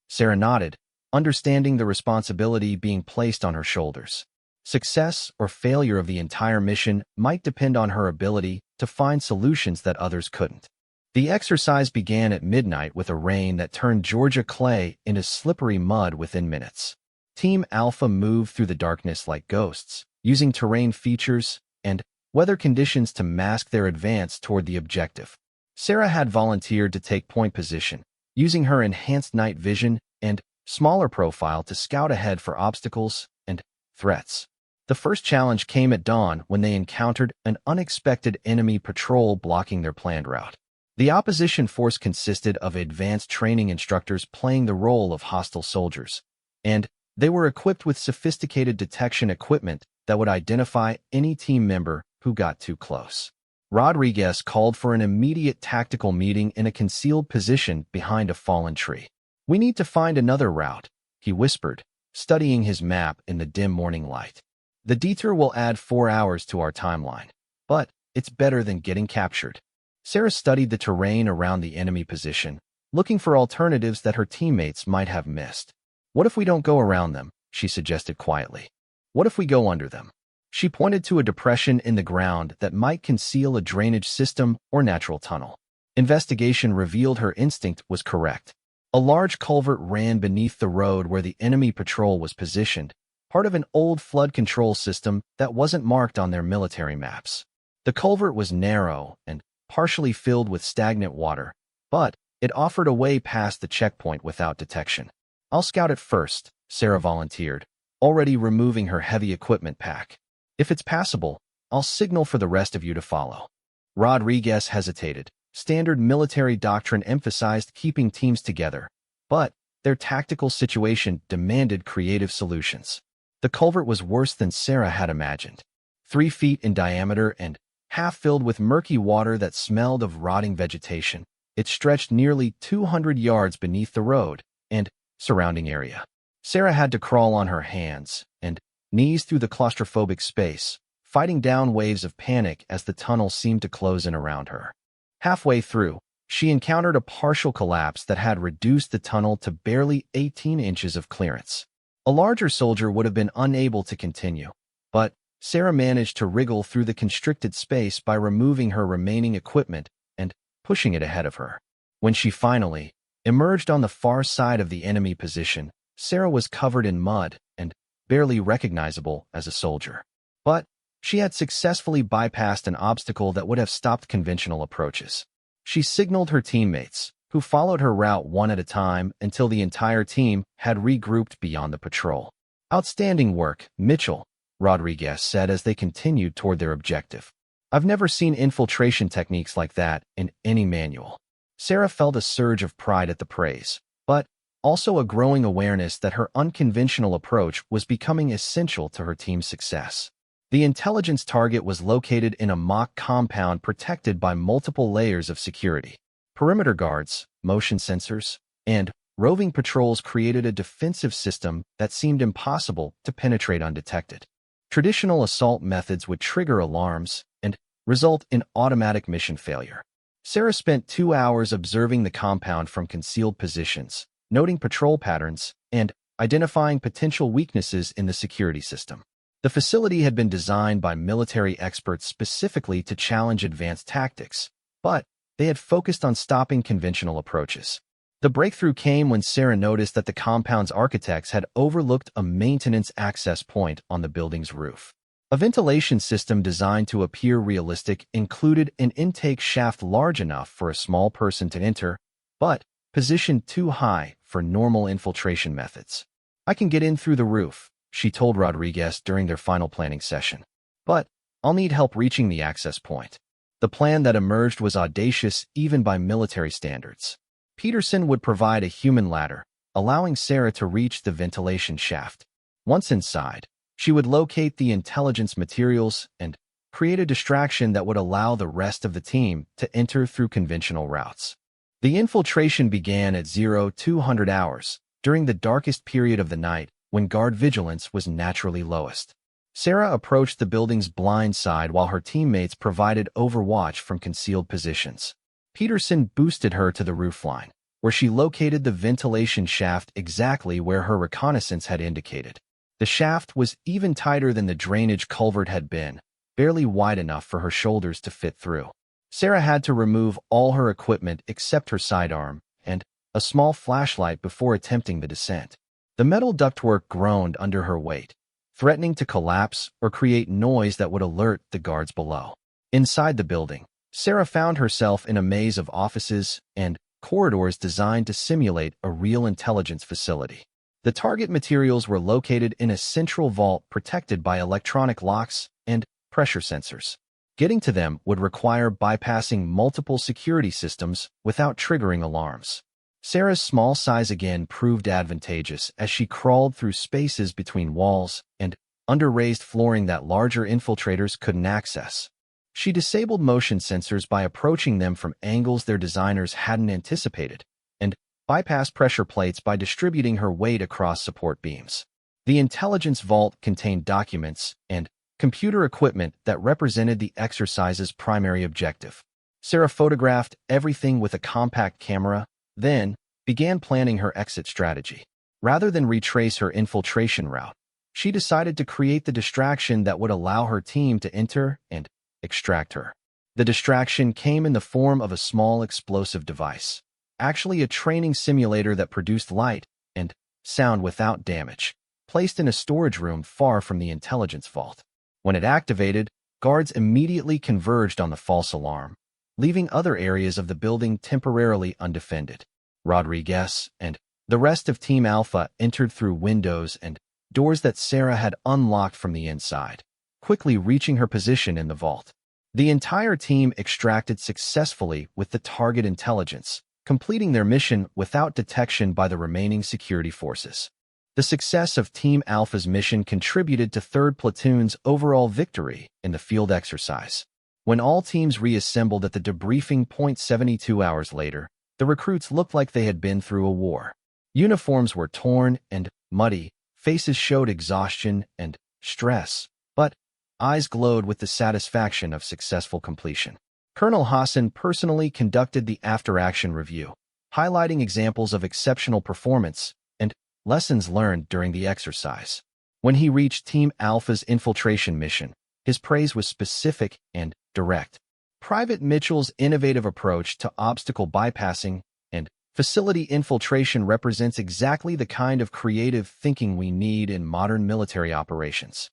Sarah nodded, understanding the responsibility being placed on her shoulders. Success or failure of the entire mission might depend on her ability to find solutions that others couldn't. The exercise began at midnight with a rain that turned Georgia clay into slippery mud within minutes. Team Alpha moved through the darkness like ghosts, using terrain features and weather conditions to mask their advance toward the objective. Sarah had volunteered to take point position, using her enhanced night vision and smaller profile to scout ahead for obstacles and threats. The first challenge came at dawn when they encountered an unexpected enemy patrol blocking their planned route. The opposition force consisted of advanced training instructors playing the role of hostile soldiers, and they were equipped with sophisticated detection equipment that would identify any team member who got too close. Rodriguez called for an immediate tactical meeting in a concealed position behind a fallen tree. "We need to find another route," he whispered, studying his map in the dim morning light. "The detour will add 4 hours to our timeline, but it's better than getting captured." Sarah studied the terrain around the enemy position, looking for alternatives that her teammates might have missed. "What if we don't go around them?" she suggested quietly. "What if we go under them?" She pointed to a depression in the ground that might conceal a drainage system or natural tunnel. Investigation revealed her instinct was correct. A large culvert ran beneath the road where the enemy patrol was positioned, part of an old flood control system that wasn't marked on their military maps. The culvert was narrow and partially filled with stagnant water, but it offered a way past the checkpoint without detection. "I'll scout it first," Sarah volunteered, already removing her heavy equipment pack. "If it's passable, I'll signal for the rest of you to follow." Rodriguez hesitated. Standard military doctrine emphasized keeping teams together, but their tactical situation demanded creative solutions. The culvert was worse than Sarah had imagined. 3 feet in diameter and half filled with murky water that smelled of rotting vegetation, it stretched nearly 200 yards beneath the road and surrounding area. Sarah had to crawl on her hands and knees through the claustrophobic space, fighting down waves of panic as the tunnel seemed to close in around her. Halfway through, she encountered a partial collapse that had reduced the tunnel to barely 18 inches of clearance. A larger soldier would have been unable to continue, but Sarah managed to wriggle through the constricted space by removing her remaining equipment and pushing it ahead of her. When she finally emerged on the far side of the enemy position, Sarah was covered in mud and barely recognizable as a soldier. But she had successfully bypassed an obstacle that would have stopped conventional approaches. She signaled her teammates, who followed her route one at a time until the entire team had regrouped beyond the patrol. "Outstanding work, Mitchell," Rodriguez said as they continued toward their objective. "I've never seen infiltration techniques like that in any manual." Sarah felt a surge of pride at the praise, but also a growing awareness that her unconventional approach was becoming essential to her team's success. The intelligence target was located in a mock compound protected by multiple layers of security. Perimeter guards, motion sensors, and roving patrols created a defensive system that seemed impossible to penetrate undetected. Traditional assault methods would trigger alarms and result in automatic mission failure. Sarah spent 2 hours observing the compound from concealed positions, noting patrol patterns, and identifying potential weaknesses in the security system. The facility had been designed by military experts specifically to challenge advanced tactics, but they had focused on stopping conventional approaches. The breakthrough came when Sarah noticed that the compound's architects had overlooked a maintenance access point on the building's roof. A ventilation system designed to appear realistic included an intake shaft large enough for a small person to enter, but positioned too high for normal infiltration methods. "I can get in through the roof," she told Rodriguez during their final planning session. "But I'll need help reaching the access point." The plan that emerged was audacious even by military standards. Peterson would provide a human ladder, allowing Sarah to reach the ventilation shaft. Once inside, she would locate the intelligence materials and create a distraction that would allow the rest of the team to enter through conventional routes. The infiltration began at 0200 hours, during the darkest period of the night, when guard vigilance was naturally lowest. Sarah approached the building's blind side while her teammates provided overwatch from concealed positions. Peterson boosted her to the roofline, where she located the ventilation shaft exactly where her reconnaissance had indicated. The shaft was even tighter than the drainage culvert had been, barely wide enough for her shoulders to fit through. Sarah had to remove all her equipment except her sidearm and a small flashlight before attempting the descent. The metal ductwork groaned under her weight, threatening to collapse or create noise that would alert the guards below. Inside the building, Sarah found herself in a maze of offices and corridors designed to simulate a real intelligence facility. The target materials were located in a central vault protected by electronic locks and pressure sensors. Getting to them would require bypassing multiple security systems without triggering alarms. Sarah's small size again proved advantageous as she crawled through spaces between walls and under raised flooring that larger infiltrators couldn't access. She disabled motion sensors by approaching them from angles their designers hadn't anticipated, and bypassed pressure plates by distributing her weight across support beams. The intelligence vault contained documents and computer equipment that represented the exercise's primary objective. Sarah photographed everything with a compact camera, then began planning her exit strategy. Rather than retrace her infiltration route, she decided to create the distraction that would allow her team to enter and extract her. The distraction came in the form of a small explosive device, actually a training simulator that produced light and sound without damage, placed in a storage room far from the intelligence vault. When it activated, guards immediately converged on the false alarm, leaving other areas of the building temporarily undefended. Rodriguez and the rest of Team Alpha entered through windows and doors that Sarah had unlocked from the inside, quickly reaching her position in the vault. The entire team extracted successfully with the target intelligence, completing their mission without detection by the remaining security forces. The success of Team Alpha's mission contributed to 3rd Platoon's overall victory in the field exercise. When all teams reassembled at the debriefing point 72 hours later, the recruits looked like they had been through a war. Uniforms were torn and muddy, faces showed exhaustion and stress, but eyes glowed with the satisfaction of successful completion. Colonel Hassan personally conducted the after-action review, highlighting examples of exceptional performance and lessons learned during the exercise. When he reached Team Alpha's infiltration mission, his praise was specific and direct. Private Mitchell's innovative approach to obstacle bypassing and facility infiltration represents exactly the kind of creative thinking we need in modern military operations.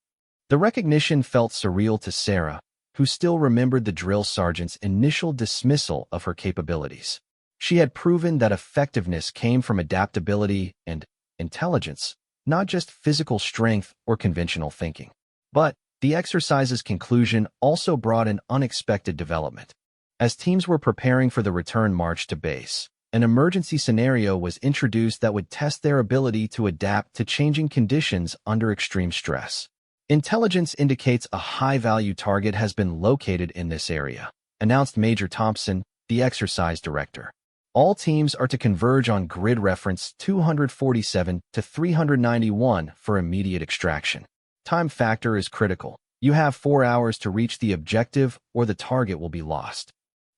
The recognition felt surreal to Sarah, who still remembered the drill sergeant's initial dismissal of her capabilities. She had proven that effectiveness came from adaptability and intelligence, not just physical strength or conventional thinking. But the exercise's conclusion also brought an unexpected development. As teams were preparing for the return march to base, an emergency scenario was introduced that would test their ability to adapt to changing conditions under extreme stress. Intelligence indicates a high-value target has been located in this area, announced Major Thompson, the exercise director. All teams are to converge on grid reference 247 to 391 for immediate extraction. Time factor is critical. You have 4 hours to reach the objective or the target will be lost.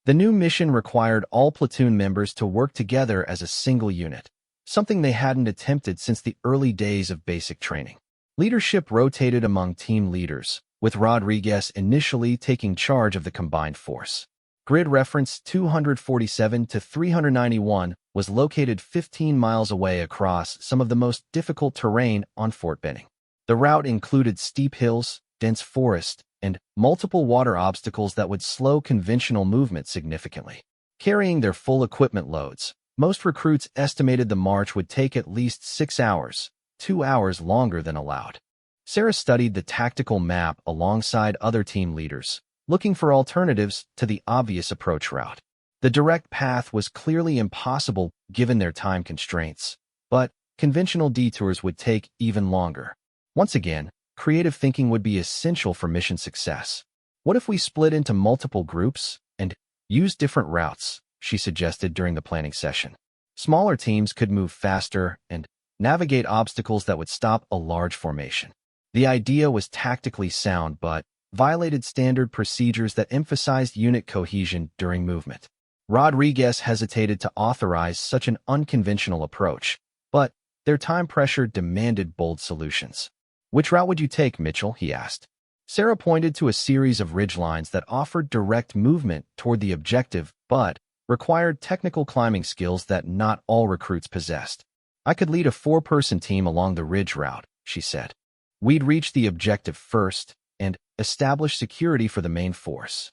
The new mission required all platoon members to work together as a single unit, something they hadn't attempted since the early days of basic training. Leadership rotated among team leaders, with Rodriguez initially taking charge of the combined force. Grid reference 247 to 391 was located 15 miles away across some of the most difficult terrain on Fort Benning. The route included steep hills, dense forest, and multiple water obstacles that would slow conventional movement significantly. Carrying their full equipment loads, most recruits estimated the march would take at least 6 hours, 2 hours longer than allowed. Sarah studied the tactical map alongside other team leaders, looking for alternatives to the obvious approach route. The direct path was clearly impossible given their time constraints, but conventional detours would take even longer. Once again, creative thinking would be essential for mission success. What if we split into multiple groups and use different routes, she suggested during the planning session. Smaller teams could move faster and navigate obstacles that would stop a large formation. The idea was tactically sound but violated standard procedures that emphasized unit cohesion during movement. Rodriguez hesitated to authorize such an unconventional approach, but their time pressure demanded bold solutions. "Which route would you take, Mitchell?" he asked. Sarah pointed to a series of ridgelines that offered direct movement toward the objective but required technical climbing skills that not all recruits possessed. "I could lead a 4-person team along the ridge route," she said. "We'd reach the objective first and establish security for the main force."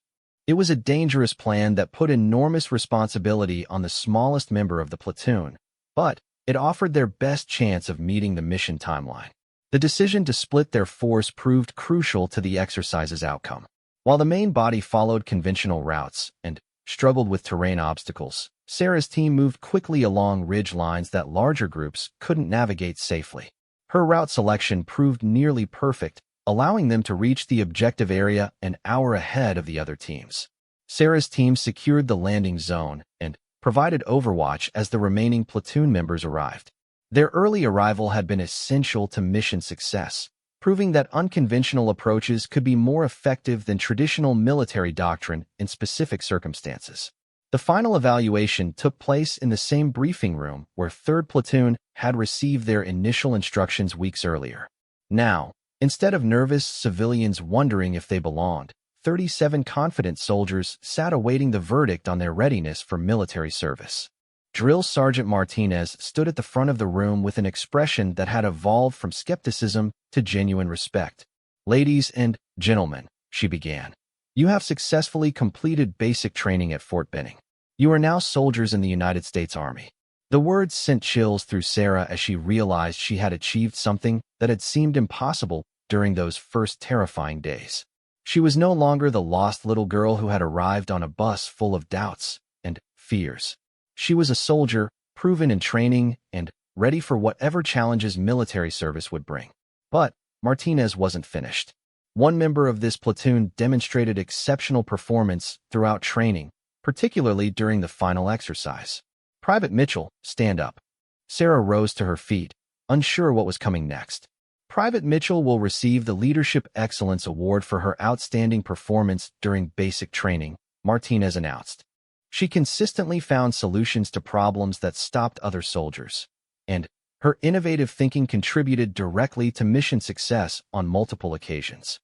It was a dangerous plan that put enormous responsibility on the smallest member of the platoon, but it offered their best chance of meeting the mission timeline. The decision to split their force proved crucial to the exercise's outcome. While the main body followed conventional routes and struggled with terrain obstacles, Sarah's team moved quickly along ridge lines that larger groups couldn't navigate safely. Her route selection proved nearly perfect, allowing them to reach the objective area an hour ahead of the other teams. Sarah's team secured the landing zone and provided overwatch as the remaining platoon members arrived. Their early arrival had been essential to mission success, proving that unconventional approaches could be more effective than traditional military doctrine in specific circumstances. The final evaluation took place in the same briefing room where 3rd Platoon had received their initial instructions weeks earlier. Now, instead of nervous civilians wondering if they belonged, 37 confident soldiers sat awaiting the verdict on their readiness for military service. Drill Sergeant Martinez stood at the front of the room with an expression that had evolved from skepticism to genuine respect. "Ladies and gentlemen," she began, "you have successfully completed basic training at Fort Benning. You are now soldiers in the United States Army." The words sent chills through Sarah as she realized she had achieved something that had seemed impossible during those first terrifying days. She was no longer the lost little girl who had arrived on a bus full of doubts and fears. She was a soldier, proven in training, and ready for whatever challenges military service would bring. But Martinez wasn't finished. One member of this platoon demonstrated exceptional performance throughout training, particularly during the final exercise. "Private Mitchell, stand up." Sarah rose to her feet, unsure what was coming next. Private Mitchell will receive the Leadership Excellence Award for her outstanding performance during basic training, Martinez announced. She consistently found solutions to problems that stopped other soldiers, and her innovative thinking contributed directly to mission success on multiple occasions.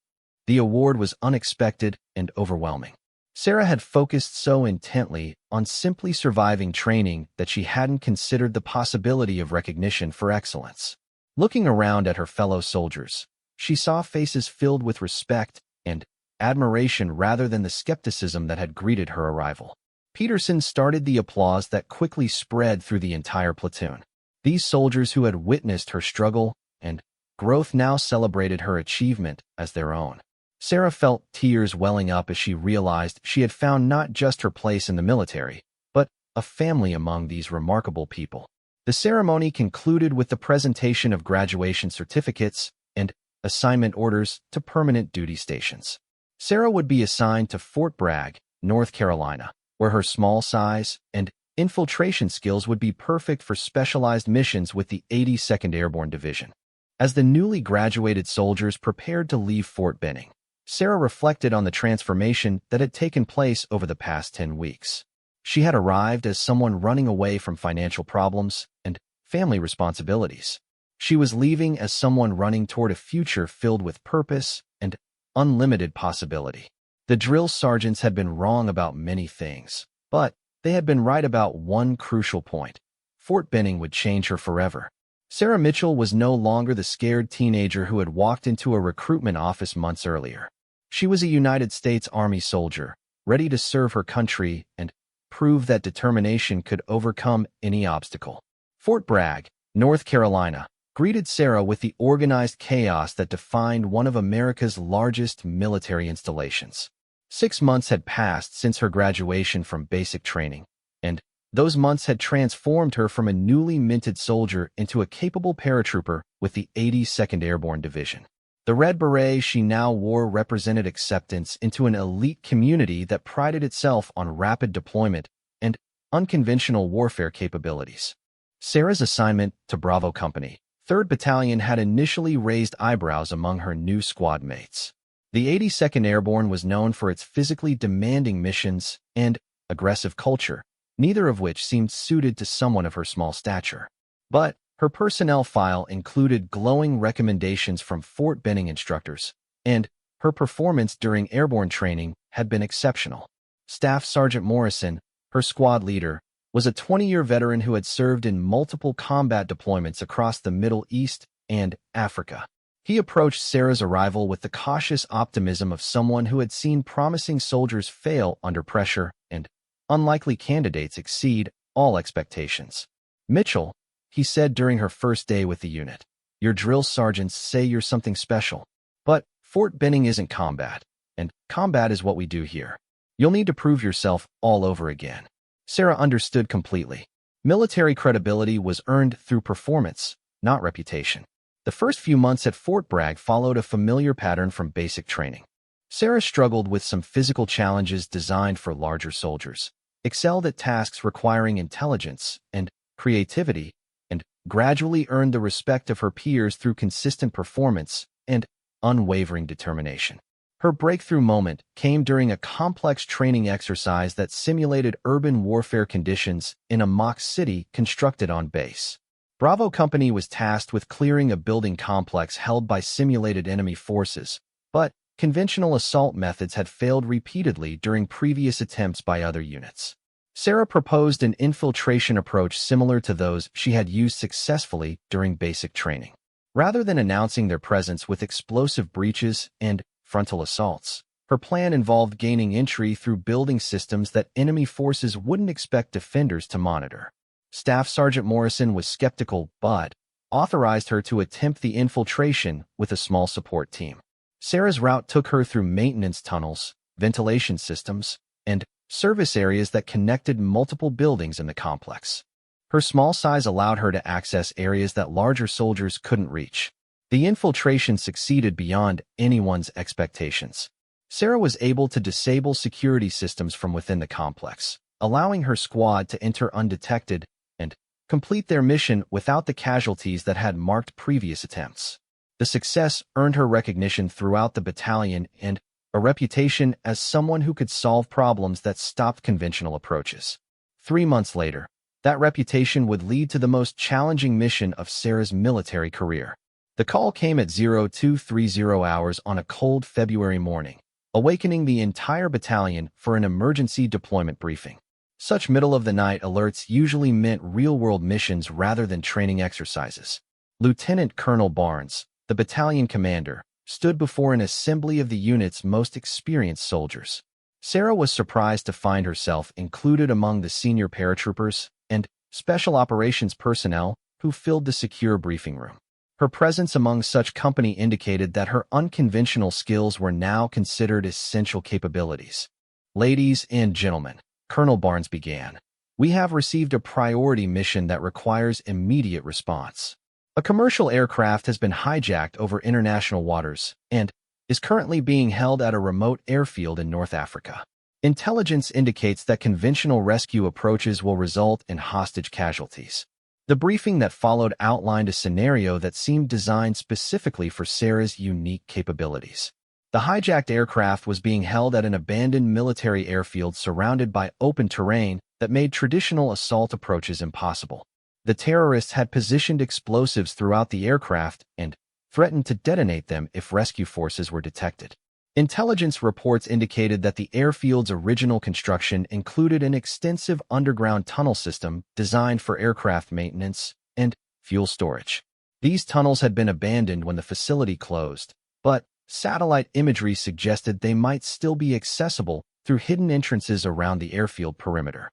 The award was unexpected and overwhelming. Sarah had focused so intently on simply surviving training that she hadn't considered the possibility of recognition for excellence. Looking around at her fellow soldiers, she saw faces filled with respect and admiration rather than the skepticism that had greeted her arrival. Peterson started the applause that quickly spread through the entire platoon. These soldiers who had witnessed her struggle and growth now celebrated her achievement as their own. Sarah felt tears welling up as she realized she had found not just her place in the military, but a family among these remarkable people. The ceremony concluded with the presentation of graduation certificates and assignment orders to permanent duty stations. Sarah would be assigned to Fort Bragg, North Carolina, where her small size and infiltration skills would be perfect for specialized missions with the 82nd Airborne Division. As the newly graduated soldiers prepared to leave Fort Benning, Sarah reflected on the transformation that had taken place over the past 10 weeks. She had arrived as someone running away from financial problems and family responsibilities. She was leaving as someone running toward a future filled with purpose and unlimited possibility. The drill sergeants had been wrong about many things, but they had been right about one crucial point. Fort Benning would change her forever. Sarah Mitchell was no longer the scared teenager who had walked into a recruitment office months earlier. She was a United States Army soldier, ready to serve her country and prove that determination could overcome any obstacle. Fort Bragg, North Carolina, greeted Sarah with the organized chaos that defined one of America's largest military installations. 6 months had passed since her graduation from basic training, and those months had transformed her from a newly minted soldier into a capable paratrooper with the 82nd Airborne Division. The red beret she now wore represented acceptance into an elite community that prided itself on rapid deployment and unconventional warfare capabilities. Sarah's assignment to Bravo Company, 3rd Battalion, had initially raised eyebrows among her new squad mates. The 82nd Airborne was known for its physically demanding missions and aggressive culture, neither of which seemed suited to someone of her small stature. But her personnel file included glowing recommendations from Fort Benning instructors, and her performance during airborne training had been exceptional. Staff Sergeant Morrison, her squad leader, was a 20-year veteran who had served in multiple combat deployments across the Middle East and Africa. He approached Sarah's arrival with the cautious optimism of someone who had seen promising soldiers fail under pressure and unlikely candidates exceed all expectations. "Mitchell," he said during her first day with the unit, "your drill sergeants say you're something special. But Fort Benning isn't combat, and combat is what we do here. You'll need to prove yourself all over again." Sarah understood completely. Military credibility was earned through performance, not reputation. The first few months at Fort Bragg followed a familiar pattern from basic training. Sarah struggled with some physical challenges designed for larger soldiers, excelled at tasks requiring intelligence and creativity, and gradually earned the respect of her peers through consistent performance and unwavering determination. Her breakthrough moment came during a complex training exercise that simulated urban warfare conditions in a mock city constructed on base. Bravo Company was tasked with clearing a building complex held by simulated enemy forces, but conventional assault methods had failed repeatedly during previous attempts by other units. Sarah proposed an infiltration approach similar to those she had used successfully during basic training. Rather than announcing their presence with explosive breaches and frontal assaults, her plan involved gaining entry through building systems that enemy forces wouldn't expect defenders to monitor. Staff Sergeant Morrison was skeptical but authorized her to attempt the infiltration with a small support team. Sarah's route took her through maintenance tunnels, ventilation systems, and service areas that connected multiple buildings in the complex. Her small size allowed her to access areas that larger soldiers couldn't reach. The infiltration succeeded beyond anyone's expectations. Sarah was able to disable security systems from within the complex, allowing her squad to enter undetected and complete their mission without the casualties that had marked previous attempts. The success earned her recognition throughout the battalion and a reputation as someone who could solve problems that stopped conventional approaches. 3 months later, that reputation would lead to the most challenging mission of Sarah's military career. The call came at 0230 hours on a cold February morning, awakening the entire battalion for an emergency deployment briefing. Such middle-of-the-night alerts usually meant real-world missions rather than training exercises. Lieutenant Colonel Barnes, the battalion commander, stood before an assembly of the unit's most experienced soldiers. Sarah was surprised to find herself included among the senior paratroopers and special operations personnel who filled the secure briefing room. Her presence among such company indicated that her unconventional skills were now considered essential capabilities. "Ladies and gentlemen," Colonel Barnes began, "we have received a priority mission that requires immediate response. A commercial aircraft has been hijacked over international waters and is currently being held at a remote airfield in North Africa. Intelligence indicates that conventional rescue approaches will result in hostage casualties." The briefing that followed outlined a scenario that seemed designed specifically for Sarah's unique capabilities. The hijacked aircraft was being held at an abandoned military airfield surrounded by open terrain that made traditional assault approaches impossible. The terrorists had positioned explosives throughout the aircraft and threatened to detonate them if rescue forces were detected. Intelligence reports indicated that the airfield's original construction included an extensive underground tunnel system designed for aircraft maintenance and fuel storage. These tunnels had been abandoned when the facility closed, but satellite imagery suggested they might still be accessible through hidden entrances around the airfield perimeter.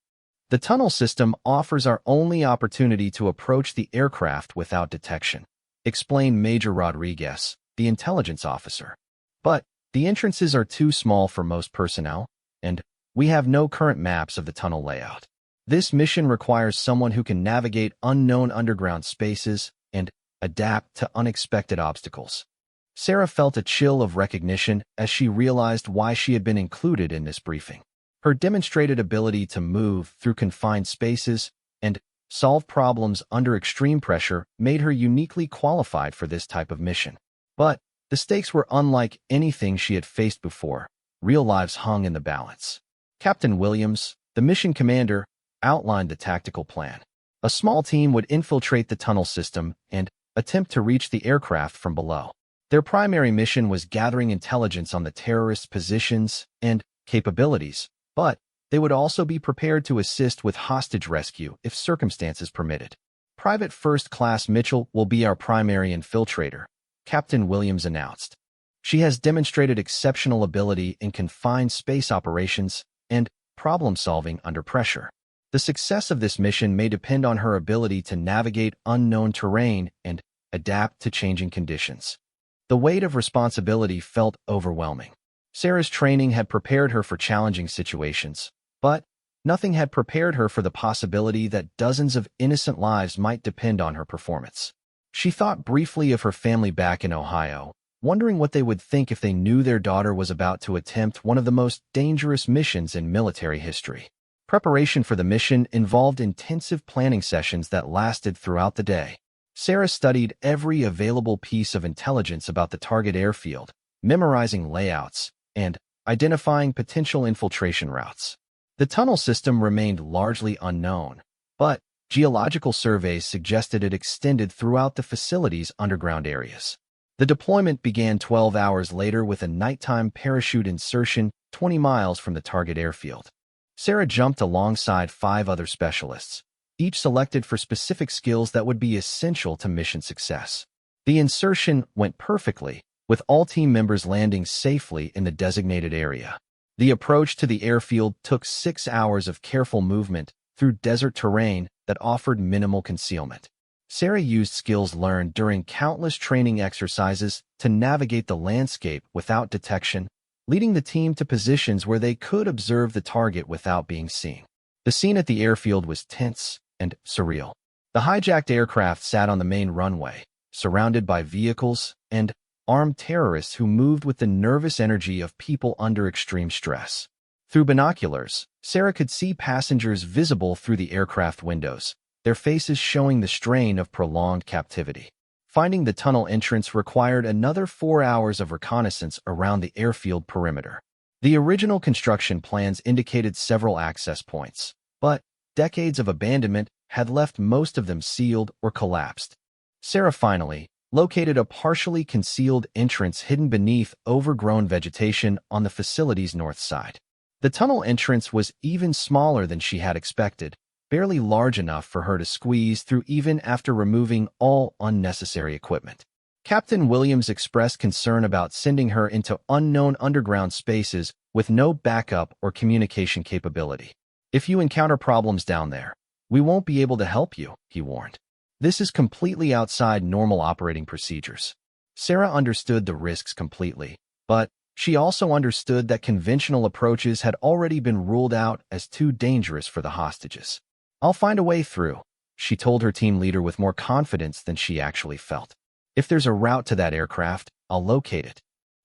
"The tunnel system offers our only opportunity to approach the aircraft without detection," explained Major Rodriguez, the intelligence officer. "But the entrances are too small for most personnel, and we have no current maps of the tunnel layout. This mission requires someone who can navigate unknown underground spaces and adapt to unexpected obstacles." Sarah felt a chill of recognition as she realized why she had been included in this briefing. Her demonstrated ability to move through confined spaces and solve problems under extreme pressure made her uniquely qualified for this type of mission. But the stakes were unlike anything she had faced before. Real lives hung in the balance. Captain Williams, the mission commander, outlined the tactical plan. A small team would infiltrate the tunnel system and attempt to reach the aircraft from below. Their primary mission was gathering intelligence on the terrorists' positions and capabilities, but they would also be prepared to assist with hostage rescue if circumstances permitted. "Private First Class Mitchell will be our primary infiltrator," Captain Williams announced. "She has demonstrated exceptional ability in confined space operations and problem-solving under pressure. The success of this mission may depend on her ability to navigate unknown terrain and adapt to changing conditions." The weight of responsibility felt overwhelming. Sarah's training had prepared her for challenging situations, but nothing had prepared her for the possibility that dozens of innocent lives might depend on her performance. She thought briefly of her family back in Ohio, wondering what they would think if they knew their daughter was about to attempt one of the most dangerous missions in military history. Preparation for the mission involved intensive planning sessions that lasted throughout the day. Sarah studied every available piece of intelligence about the target airfield, memorizing layouts and identifying potential infiltration routes. The tunnel system remained largely unknown, but geological surveys suggested it extended throughout the facility's underground areas. The deployment began 12 hours later with a nighttime parachute insertion 20 miles from the target airfield. Sarah jumped alongside 5 other specialists, each selected for specific skills that would be essential to mission success. The insertion went perfectly, with all team members landing safely in the designated area. The approach to the airfield took 6 hours of careful movement through desert terrain that offered minimal concealment. Sarah used skills learned during countless training exercises to navigate the landscape without detection, leading the team to positions where they could observe the target without being seen. The scene at the airfield was tense and surreal. The hijacked aircraft sat on the main runway, surrounded by vehicles and armed terrorists who moved with the nervous energy of people under extreme stress. Through binoculars, Sarah could see passengers visible through the aircraft windows, their faces showing the strain of prolonged captivity. Finding the tunnel entrance required another 4 hours of reconnaissance around the airfield perimeter. The original construction plans indicated several access points, but decades of abandonment had left most of them sealed or collapsed. Sarah finally located a partially concealed entrance hidden beneath overgrown vegetation on the facility's north side. The tunnel entrance was even smaller than she had expected, barely large enough for her to squeeze through even after removing all unnecessary equipment. Captain Williams expressed concern about sending her into unknown underground spaces with no backup or communication capability. "If you encounter problems down there, we won't be able to help you," he warned. "This is completely outside normal operating procedures." Sarah understood the risks completely, but she also understood that conventional approaches had already been ruled out as too dangerous for the hostages. "I'll find a way through," she told her team leader with more confidence than she actually felt. "If there's a route to that aircraft, I'll locate it."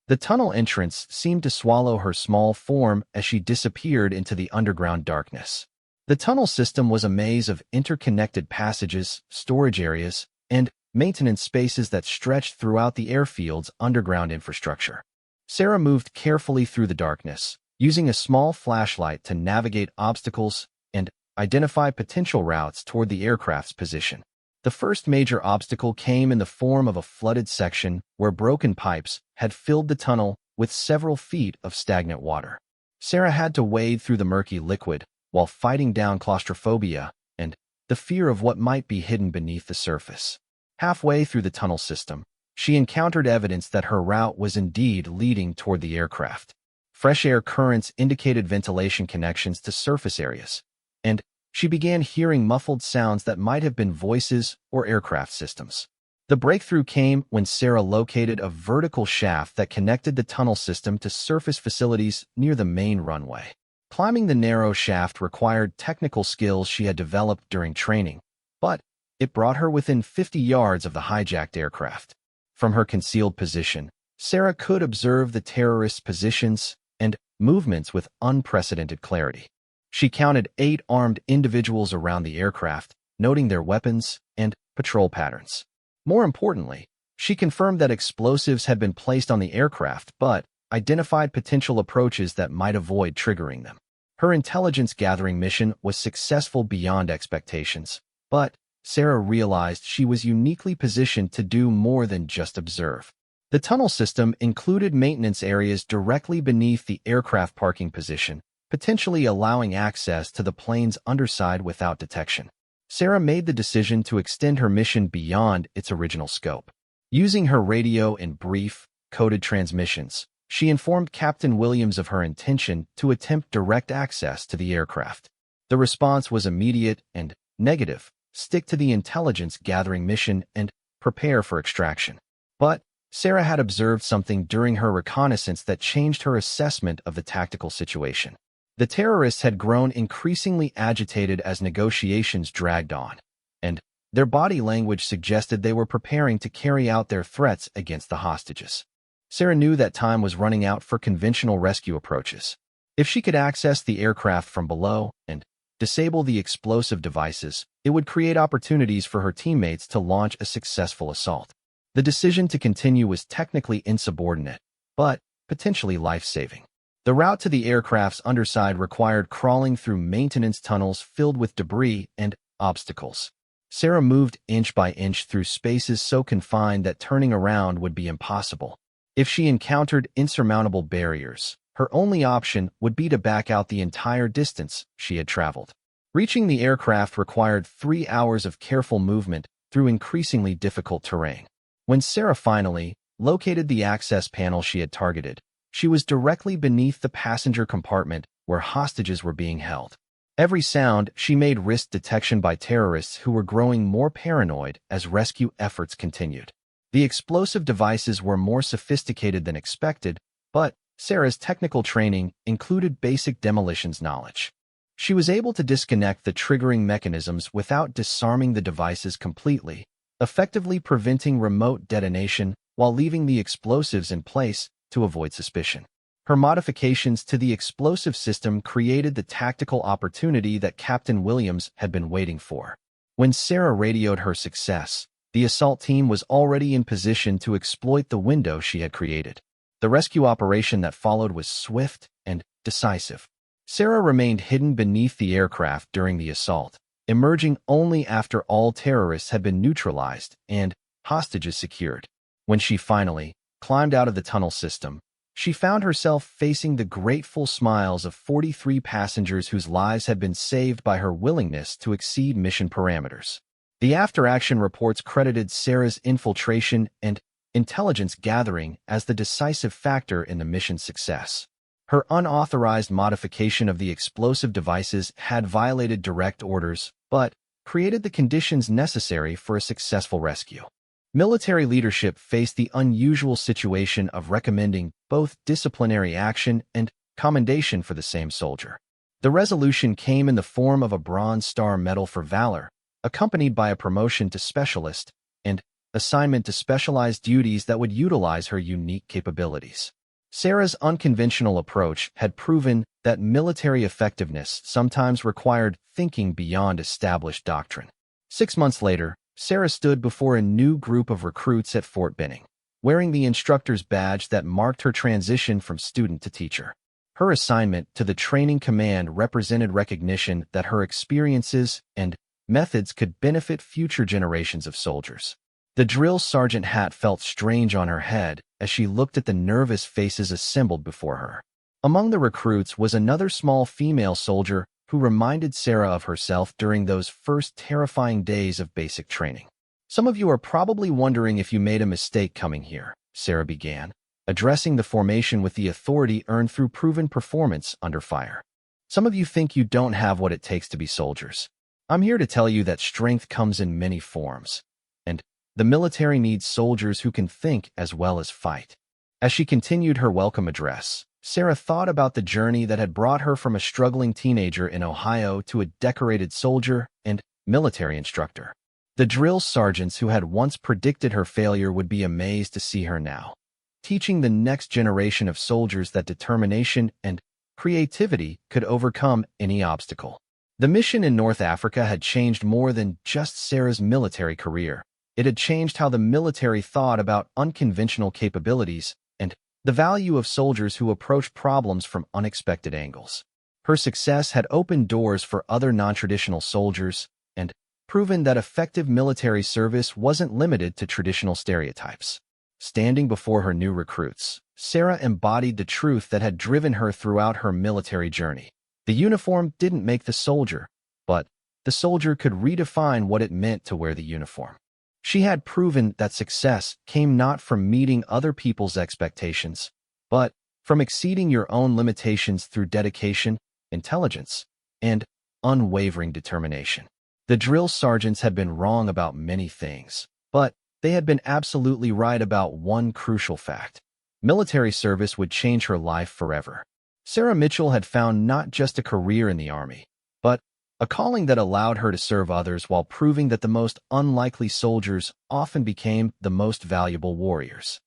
The tunnel entrance seemed to swallow her small form as she disappeared into the underground darkness. The tunnel system was a maze of interconnected passages, storage areas, and maintenance spaces that stretched throughout the airfield's underground infrastructure. Sarah moved carefully through the darkness, using a small flashlight to navigate obstacles and identify potential routes toward the aircraft's position. The first major obstacle came in the form of a flooded section where broken pipes had filled the tunnel with several feet of stagnant water. Sarah had to wade through the murky liquid while fighting down claustrophobia and the fear of what might be hidden beneath the surface. Halfway through the tunnel system, she encountered evidence that her route was indeed leading toward the aircraft. Fresh air currents indicated ventilation connections to surface areas, and she began hearing muffled sounds that might have been voices or aircraft systems. The breakthrough came when Sarah located a vertical shaft that connected the tunnel system to surface facilities near the main runway. Climbing the narrow shaft required technical skills she had developed during training, but it brought her within 50 yards of the hijacked aircraft. From her concealed position, Sarah could observe the terrorists' positions and movements with unprecedented clarity. She counted 8 armed individuals around the aircraft, noting their weapons and patrol patterns. More importantly, she confirmed that explosives had been placed on the aircraft, but identified potential approaches that might avoid triggering them. Her intelligence-gathering mission was successful beyond expectations, but Sarah realized she was uniquely positioned to do more than just observe. The tunnel system included maintenance areas directly beneath the aircraft parking position, potentially allowing access to the plane's underside without detection. Sarah made the decision to extend her mission beyond its original scope. Using her radio and brief, coded transmissions, she informed Captain Williams of her intention to attempt direct access to the aircraft. The response was immediate and negative: "Stick to the intelligence-gathering mission and prepare for extraction." But Sarah had observed something during her reconnaissance that changed her assessment of the tactical situation. The terrorists had grown increasingly agitated as negotiations dragged on, and their body language suggested they were preparing to carry out their threats against the hostages. Sarah knew that time was running out for conventional rescue approaches. If she could access the aircraft from below and disable the explosive devices, it would create opportunities for her teammates to launch a successful assault. The decision to continue was technically insubordinate, but potentially life-saving. The route to the aircraft's underside required crawling through maintenance tunnels filled with debris and obstacles. Sarah moved inch by inch through spaces so confined that turning around would be impossible. If she encountered insurmountable barriers, her only option would be to back out the entire distance she had traveled. Reaching the aircraft required 3 hours of careful movement through increasingly difficult terrain. When Sarah finally located the access panel she had targeted, she was directly beneath the passenger compartment where hostages were being held. Every sound she made risked detection by terrorists who were growing more paranoid as rescue efforts continued. The explosive devices were more sophisticated than expected, but Sarah's technical training included basic demolitions knowledge. She was able to disconnect the triggering mechanisms without disarming the devices completely, effectively preventing remote detonation while leaving the explosives in place to avoid suspicion. Her modifications to the explosive system created the tactical opportunity that Captain Williams had been waiting for. When Sarah radioed her success, The assault team was already in position to exploit the window she had created. The rescue operation that followed was swift and decisive. Sarah remained hidden beneath the aircraft during the assault, emerging only after all terrorists had been neutralized and hostages secured. When she finally climbed out of the tunnel system, she found herself facing the grateful smiles of 43 passengers whose lives had been saved by her willingness to exceed mission parameters. The after-action reports credited Sarah's infiltration and intelligence gathering as the decisive factor in the mission's success. Her unauthorized modification of the explosive devices had violated direct orders, but created the conditions necessary for a successful rescue. Military leadership faced the unusual situation of recommending both disciplinary action and commendation for the same soldier. The resolution came in the form of a Bronze Star Medal for valor, accompanied by a promotion to specialist and assignment to specialized duties that would utilize her unique capabilities. Sarah's unconventional approach had proven that military effectiveness sometimes required thinking beyond established doctrine. 6 months later, Sarah stood before a new group of recruits at Fort Benning, wearing the instructor's badge that marked her transition from student to teacher. Her assignment to the training command represented recognition that her experiences and methods could benefit future generations of soldiers. The drill sergeant hat felt strange on her head as she looked at the nervous faces assembled before her. Among the recruits was another small female soldier who reminded Sarah of herself during those first terrifying days of basic training. "Some of you are probably wondering if you made a mistake coming here," Sarah began, addressing the formation with the authority earned through proven performance under fire. "Some of you think you don't have what it takes to be soldiers. I'm here to tell you that strength comes in many forms, and the military needs soldiers who can think as well as fight." As she continued her welcome address, Sarah thought about the journey that had brought her from a struggling teenager in Ohio to a decorated soldier and military instructor. The drill sergeants who had once predicted her failure would be amazed to see her now, teaching the next generation of soldiers that determination and creativity could overcome any obstacle. The mission in North Africa had changed more than just Sarah's military career. It had changed how the military thought about unconventional capabilities and the value of soldiers who approach problems from unexpected angles. Her success had opened doors for other non-traditional soldiers and proven that effective military service wasn't limited to traditional stereotypes. Standing before her new recruits, Sarah embodied the truth that had driven her throughout her military journey. The uniform didn't make the soldier, but the soldier could redefine what it meant to wear the uniform. She had proven that success came not from meeting other people's expectations, but from exceeding your own limitations through dedication, intelligence, and unwavering determination. The drill sergeants had been wrong about many things, but they had been absolutely right about one crucial fact. Military service would change her life forever. Sarah Mitchell had found not just a career in the Army, but a calling that allowed her to serve others while proving that the most unlikely soldiers often became the most valuable warriors.